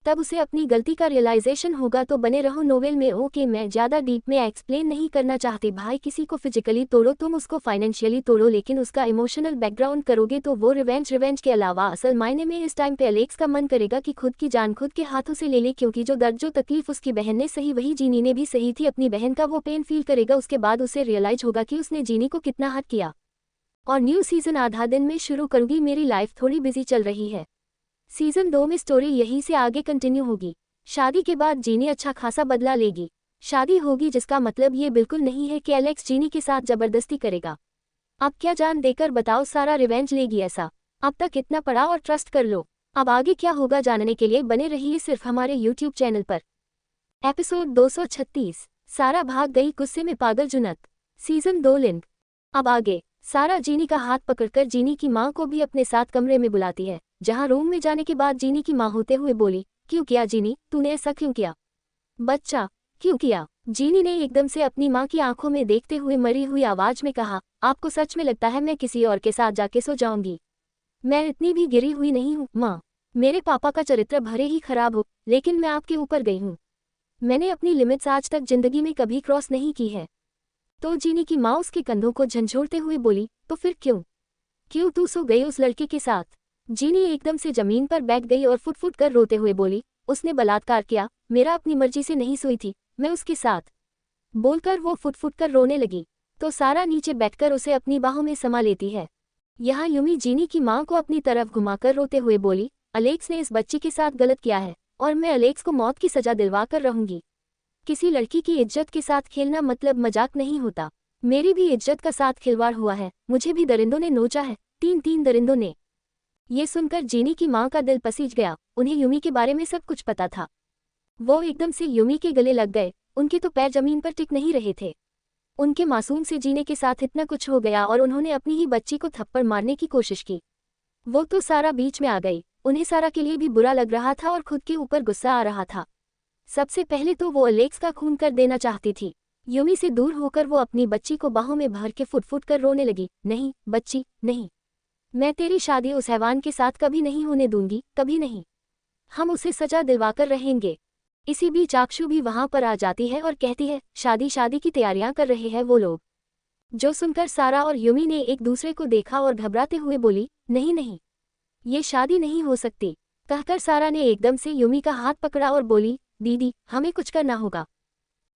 तब उसे अपनी गलती का रियलाइजेशन होगा। तो बने रहो नोवेल में। ओके, मैं ज़्यादा डीप में एक्सप्लेन नहीं करना चाहती भाई। किसी को फिजिकली तोड़ो, तुम उसको फाइनेंशियली तोड़ो, लेकिन उसका इमोशनल बैकग्राउंड करोगे तो वो रिवेंज के अलावा असल मायने में इस टाइम पे एलेक्स का मन करेगा कि खुद की जान खुद के हाथों से ले ले, क्योंकि जो दर्द जो तकलीफ उसकी बहन ने सही वही जीनी ने भी सही थी। अपनी बहन का वो पेन फील करेगा, उसके बाद उसे रियलाइज होगा कि उसने जीनी को कितना हर्ट किया। और न्यू सीजन आधा दिन में शुरू करूंगी, मेरी लाइफ थोड़ी बिजी चल रही है। सीजन 2 में स्टोरी यहीं से आगे कंटिन्यू होगी। शादी के बाद जीनी अच्छा खासा बदला लेगी। शादी होगी जिसका मतलब ये बिल्कुल नहीं है कि एलेक्स जीनी के साथ जबरदस्ती करेगा। अब क्या जान देकर बताओ सारा रिवेंज लेगी ऐसा? अब तक इतना पढ़ा और ट्रस्ट कर लो। अब आगे क्या होगा जानने के लिए बने रहिए सिर्फ हमारे यूट्यूब चैनल पर। एपिसोड 236, सारा भाग गई गुस्से में पागल जुनैद। Season 2 link. अब आगे सारा जीनी का हाथ पकड़कर जीनी की माँ को भी अपने साथ कमरे में बुलाती है, जहाँ रूम में जाने के बाद जीनी की माँ होते हुए बोली, क्यों किया जीनी, तूने ऐसा क्यों किया? बच्चा, क्यों किया? जीनी ने एकदम से अपनी माँ की आंखों में देखते हुए मरी हुई आवाज में कहा, आपको सच में लगता है मैं किसी और के साथ जाके सो जाऊंगी? मैं इतनी भी गिरी हुई नहीं हूँ माँ। मेरे पापा का चरित्र भले ही खराब हो, लेकिन मैं आपके ऊपर गई हूँ। मैंने अपनी लिमिट्स आज तक जिंदगी में कभी क्रॉस नहीं की है। तो जीनी की माँ उसके कंधों को झंझोड़ते हुए बोली, तो फिर क्यों तू सो गई उस लड़के के साथ? जीनी एकदम से जमीन पर बैठ गई और फुट कर रोते हुए बोली, उसने बलात्कार किया, मेरा अपनी मर्जी से नहीं सोई थी मैं उसके साथ। बोलकर वो फुट कर रोने लगी। तो सारा नीचे बैठकर उसे अपनी बाहों में समा लेती है। यहाँ यूमी जीनी की माँ को अपनी तरफ घुमाकर रोते हुए बोली, अलेक्स ने इस बच्ची के साथ गलत किया है और मैं अलेक्स को मौत की सजा दिलवा कर रहूंगी। किसी लड़की की इज्जत के साथ खेलना मतलब मजाक नहीं होता। मेरी भी इज्जत का साथ खिलवाड़ हुआ है, मुझे भी दरिंदों ने नोचा है, तीन दरिंदों ने। ये सुनकर जीनी की माँ का दिल पसीज गया। उन्हें यूमी के बारे में सब कुछ पता था। वो एकदम से यूमी के गले लग गए। उनके तो पैर जमीन पर टिक नहीं रहे थे। उनके मासूम से जीने के साथ इतना कुछ हो गया और उन्होंने अपनी ही बच्ची को थप्पड़ मारने की कोशिश की। वो तो सारा बीच में आ गई। उन्हें सारा के लिए भी बुरा लग रहा था और खुद के ऊपर गुस्सा आ रहा था। सबसे पहले तो वो अलेक्स का खून कर देना चाहती थी। यूमी से दूर होकर वो अपनी बच्ची को बाहों में भर के फुट कर रोने लगी, नहीं बच्ची नहीं, मैं तेरी शादी उस हैवान के साथ कभी नहीं होने दूंगी, कभी नहीं। हम उसे सजा दिलवाकर रहेंगे। इसी बीच आक्षु भी वहां पर आ जाती है और कहती है, शादी की तैयारियां कर रहे हैं वो लोग। जो सुनकर सारा और यूमी ने एक दूसरे को देखा और घबराते हुए बोली, नहीं, ये शादी नहीं हो सकती। कहकर सारा ने एकदम से यूमी का हाथ पकड़ा और बोली, दीदी हमें कुछ करना होगा।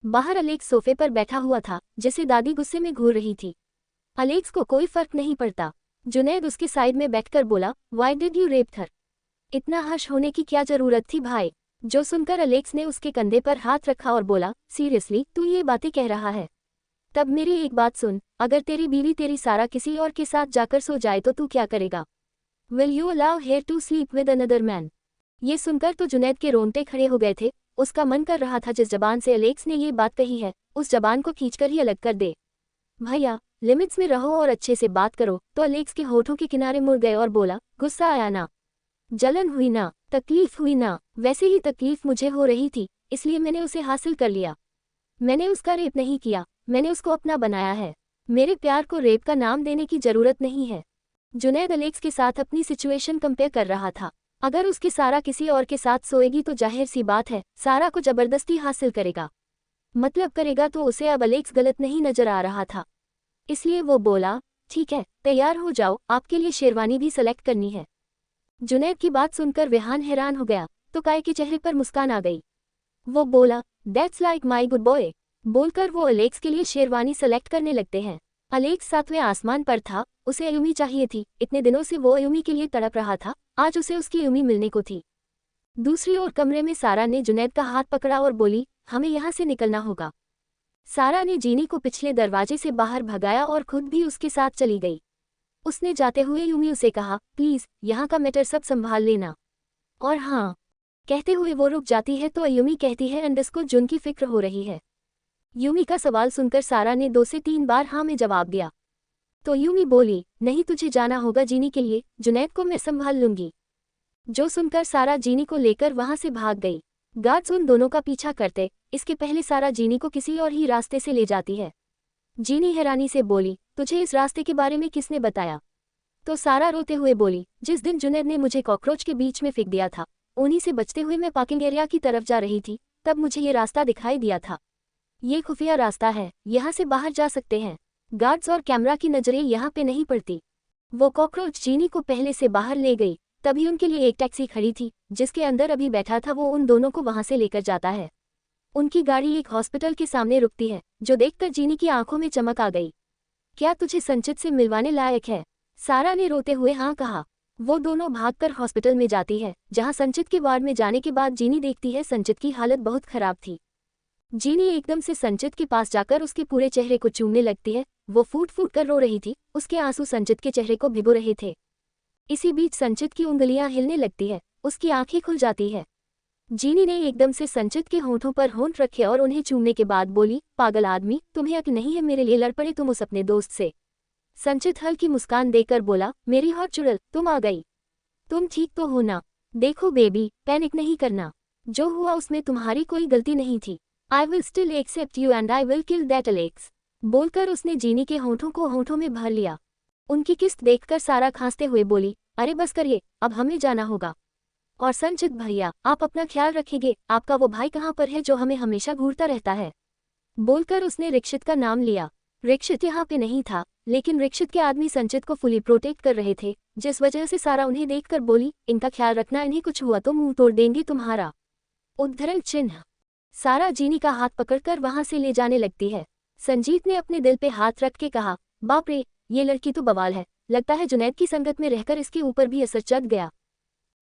बाहर अलेक्स सोफे पर बैठा हुआ था, जिसे दादी गुस्से में घूर रही थी। अलेक्स को कोई फर्क नहीं पड़ता। जुनैद उसके साइड में बैठकर बोला, व्हाई डिड यू रेप हर? इतना हर्ष होने की क्या जरूरत थी भाई? जो सुनकर अलेक्स ने उसके कंधे पर हाथ रखा और बोला, सीरियसली तू ये बातें कह रहा है? तब मेरी एक बात सुन, अगर तेरी बीवी तेरी सारा किसी और के साथ जाकर सो जाए तो तू क्या करेगा? Will you allow her to sleep with another man? ये सुनकर तो जुनैद के रोंगटे खड़े हो गए थे। उसका मन कर रहा था जिस जबान से अलेक्स ने ये बात कही है उस जबान को खींचकर ही अलग कर दे। भैया लिमिट्स में रहो और अच्छे से बात करो। तो अलेक्स के होठों के किनारे मुड़ गए और बोला, गुस्सा आया ना, जलन हुई ना, तकलीफ हुई ना? वैसे ही तकलीफ मुझे हो रही थी, इसलिए मैंने उसे हासिल कर लिया। मैंने उसका रेप नहीं किया, मैंने उसको अपना बनाया है। मेरे प्यार को रेप का नाम देने की जरूरत नहीं है। जुनैद अलेक्स के साथ अपनी सिचुएशन कंपेयर कर रहा था। अगर उसकी सारा किसी और के साथ सोएगी तो जाहिर सी बात है सारा को जबरदस्ती हासिल करेगा, मतलब करेगा। तो उसे अब अलेक्स गलत नहीं नजर आ रहा था, इसलिए वो बोला, ठीक है तैयार हो जाओ, आपके लिए शेरवानी भी सेलेक्ट करनी है। जुनैद की बात सुनकर विहान हैरान हो गया, तो काय के चेहरे पर मुस्कान आ गई। वो बोला, that's like my good boy. बोलकर वो अलेक्स के लिए शेरवानी सेलेक्ट करने लगते हैं। अलेक्स सातवें आसमान पर था, उसे अयुमी चाहिए थी। इतने दिनों से वो अयुमी के लिए तड़प रहा था, आज उसे उसकी अयुमी मिलने को थी। दूसरी ओर कमरे में सारा ने जुनैद का हाथ पकड़ा और बोली, हमें यहाँ से निकलना होगा। सारा ने जीनी को पिछले दरवाजे से बाहर भगाया और खुद भी उसके साथ चली गई। उसने जाते हुए यूमी उसे कहा, प्लीज यहाँ का मैटर सब संभाल लेना। और हाँ कहते हुए वो रुक जाती है तो यूमी कहती है, अंडस्को जुन की फिक्र हो रही है। यूमी का सवाल सुनकर सारा ने 2 से 3 बार हाँ में जवाब दिया। तो यूमी बोली, नहीं तुझे जाना होगा जीनी के लिए, जुनैद को मैं संभाल लूंगी। जो सुनकर सारा जीनी को लेकर वहां से भाग गई। गार्ड्स उन दोनों का पीछा करते, इसके पहले सारा जीनी को किसी और ही रास्ते से ले जाती है। जीनी हैरानी से बोली, तुझे इस रास्ते के बारे में किसने बताया? तो सारा रोते हुए बोली, जिस दिन जुनैद ने मुझे कॉकरोच के बीच में फेंक दिया था उन्हीं से बचते हुए मैं पार्किंग एरिया की तरफ जा रही थी, तब मुझे ये रास्ता दिखाई दिया था। ये खुफिया रास्ता है, यहाँ से बाहर जा सकते हैं। गार्ड्स और कैमरा की नजरें यहाँ पे नहीं पड़ती। वो कॉकरोच जीनी को पहले से बाहर ले गई। तभी उनके लिए एक टैक्सी खड़ी थी, जिसके अंदर अभी बैठा था वो उन दोनों को वहां से लेकर जाता है। उनकी गाड़ी एक हॉस्पिटल के सामने रुकती है, जो देखकर जीनी की आंखों में चमक आ गई। क्या तुझे संचित से मिलवाने लायक है? सारा ने रोते हुए हाँ कहा। वो दोनों भागकर हॉस्पिटल में जाती है, जहां संचित के वार्ड में जाने के बाद जीनी देखती है संचित की हालत बहुत खराब थी। जीनी एकदम से संचित के पास जाकर उसके पूरे चेहरे को चूमने लगती है। वो फूट फूट कर रो रही थी, उसके आंसू संचित के चेहरे को भिगो रहे थे। इसी बीच संचित की उंगलियां हिलने लगती है, उसकी आंखें खुल जाती है। जीनी ने एकदम से संचित के होंठों पर होंठ रखे और उन्हें चूमने के बाद बोली, पागल आदमी, तुम्हें अक्ल नहीं है मेरे लिए लड़ पड़े तुम उस अपने दोस्त से। संचित हल्की मुस्कान देकर बोला, मेरी हॉट चुड़ैल, तुम आ गई। तुम ठीक तो हो ना? देखो बेबी, पैनिक नहीं करना। जो हुआ उसमें तुम्हारी कोई गलती नहीं थी। I will still accept you and I will kill that Alex. बोलकर उसने जीनी के होंठों को होंठों में भर लिया। उनकी किस्त देखकर सारा खांसते हुए बोली, अरे बस करिए, अब हमें जाना होगा। और संचित भैया, आप अपना ख्याल रखिए, आपका वो भाई कहाँ पर है जो हमें हमेशा घूरता रहता है? बोलकर उसने रिक्षित का नाम लिया। रिक्षित यहाँ पे नहीं था, लेकिन रिक्षित के आदमी संचित को फुली प्रोटेक्ट कर रहे थे, जिस वजह से सारा उन्हें देखकर बोली, इनका ख्याल रखना, इन्हें कुछ हुआ तो मुंह तोड़ देंगे तुम्हारा। उद्धरण चिन्ह। सारा जीनी का हाथ पकड़कर वहां से ले जाने लगती है। संजीत ने अपने दिल पे हाथ रख के कहा, बाप रे, ये लड़की तो बवाल है, लगता है जुनैद की संगत में रहकर इसके ऊपर भी असर चढ़ गया।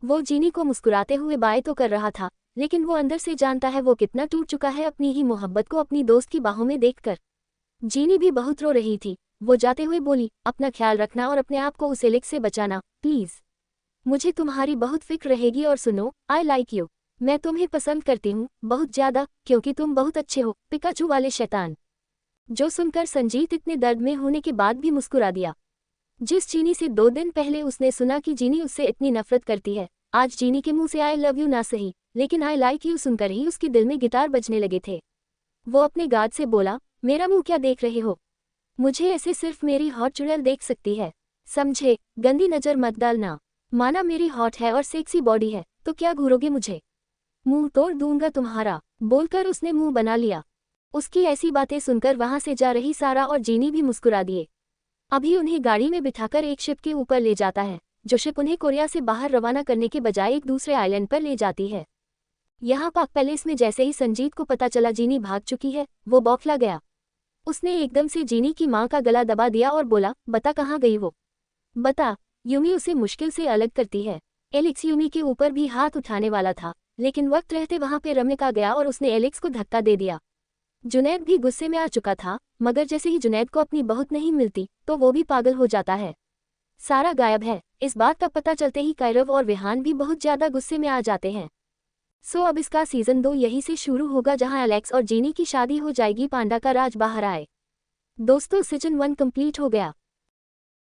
वो जीनी को मुस्कुराते हुए बाय तो कर रहा था, लेकिन वो अंदर से जानता है वो कितना टूट चुका है अपनी ही मोहब्बत को अपनी दोस्त की बाहों में देखकर। जीनी भी बहुत रो रही थी। वो जाते हुए बोली, अपना ख्याल रखना और अपने आप को उस एलेक्स से बचाना प्लीज। मुझे तुम्हारी बहुत फिक्र रहेगी और सुनो, आई लाइक यू। मैं तुम्हें पसंद करती हूँ बहुत ज्यादा, क्योंकि तुम बहुत अच्छे हो, पिकाचू वाले शैतान। जो सुनकर संजीत इतने दर्द में होने के बाद भी मुस्कुरा दिया। जिस जीनी से 2 दिन पहले उसने सुना कि जीनी उससे इतनी नफरत करती है, आज जीनी के मुंह से आई लव यू ना सही, लेकिन आई लाइक यू सुनकर ही उसके दिल में गिटार बजने लगे थे। वो अपने गार्ड से बोला, मेरा मुंह क्या देख रहे हो? मुझे ऐसे सिर्फ मेरी हॉट चुड़ैल देख सकती है, समझे? गंदी नजर मत डालना। माना मेरी हॉट है और सेक्सी बॉडी है, तो क्या घूरोगे मुझे? मुंह तोड़ दूंगा तुम्हारा। बोलकर उसने मुंह बना लिया। उसकी ऐसी बातें सुनकर वहां से जा रही सारा और जीनी भी मुस्कुरा दिए। अभी उन्हें गाड़ी में बिठाकर एक शिप के ऊपर ले जाता है, जो शिप उन्हें कोरिया से बाहर रवाना करने के बजाय एक दूसरे आइलैंड पर ले जाती है। यहाँ पाक पैलेस में जैसे ही संजीत को पता चला जीनी भाग चुकी है, वो बौखला गया। उसने एकदम से जीनी की मां का गला दबा दिया और बोला, बता कहाँ गई वो? बता। यूमी उसे मुश्किल से अलग करती है। एलेक्स यूमी के ऊपर भी हाथ उठाने वाला था, लेकिन वक्त रहते वहां पे रमक आ गया और उसने एलेक्स को धक्का दे दिया। जुनैद भी गुस्से में आ चुका था, मगर जैसे ही जुनैद को अपनी बहुत नहीं मिलती, तो वो भी पागल हो जाता है। सारा गायब है। इस बात का पता चलते ही कायरव और विहान भी बहुत ज्यादा गुस्से में आ जाते हैं। सो अब इसका सीजन 2 यहीं से शुरू होगा, जहां एलेक्स और जीनी की शादी हो जाएगी, पांडा का राज बाहर आए। दोस्तों, सीजन 1 कंप्लीट हो गया।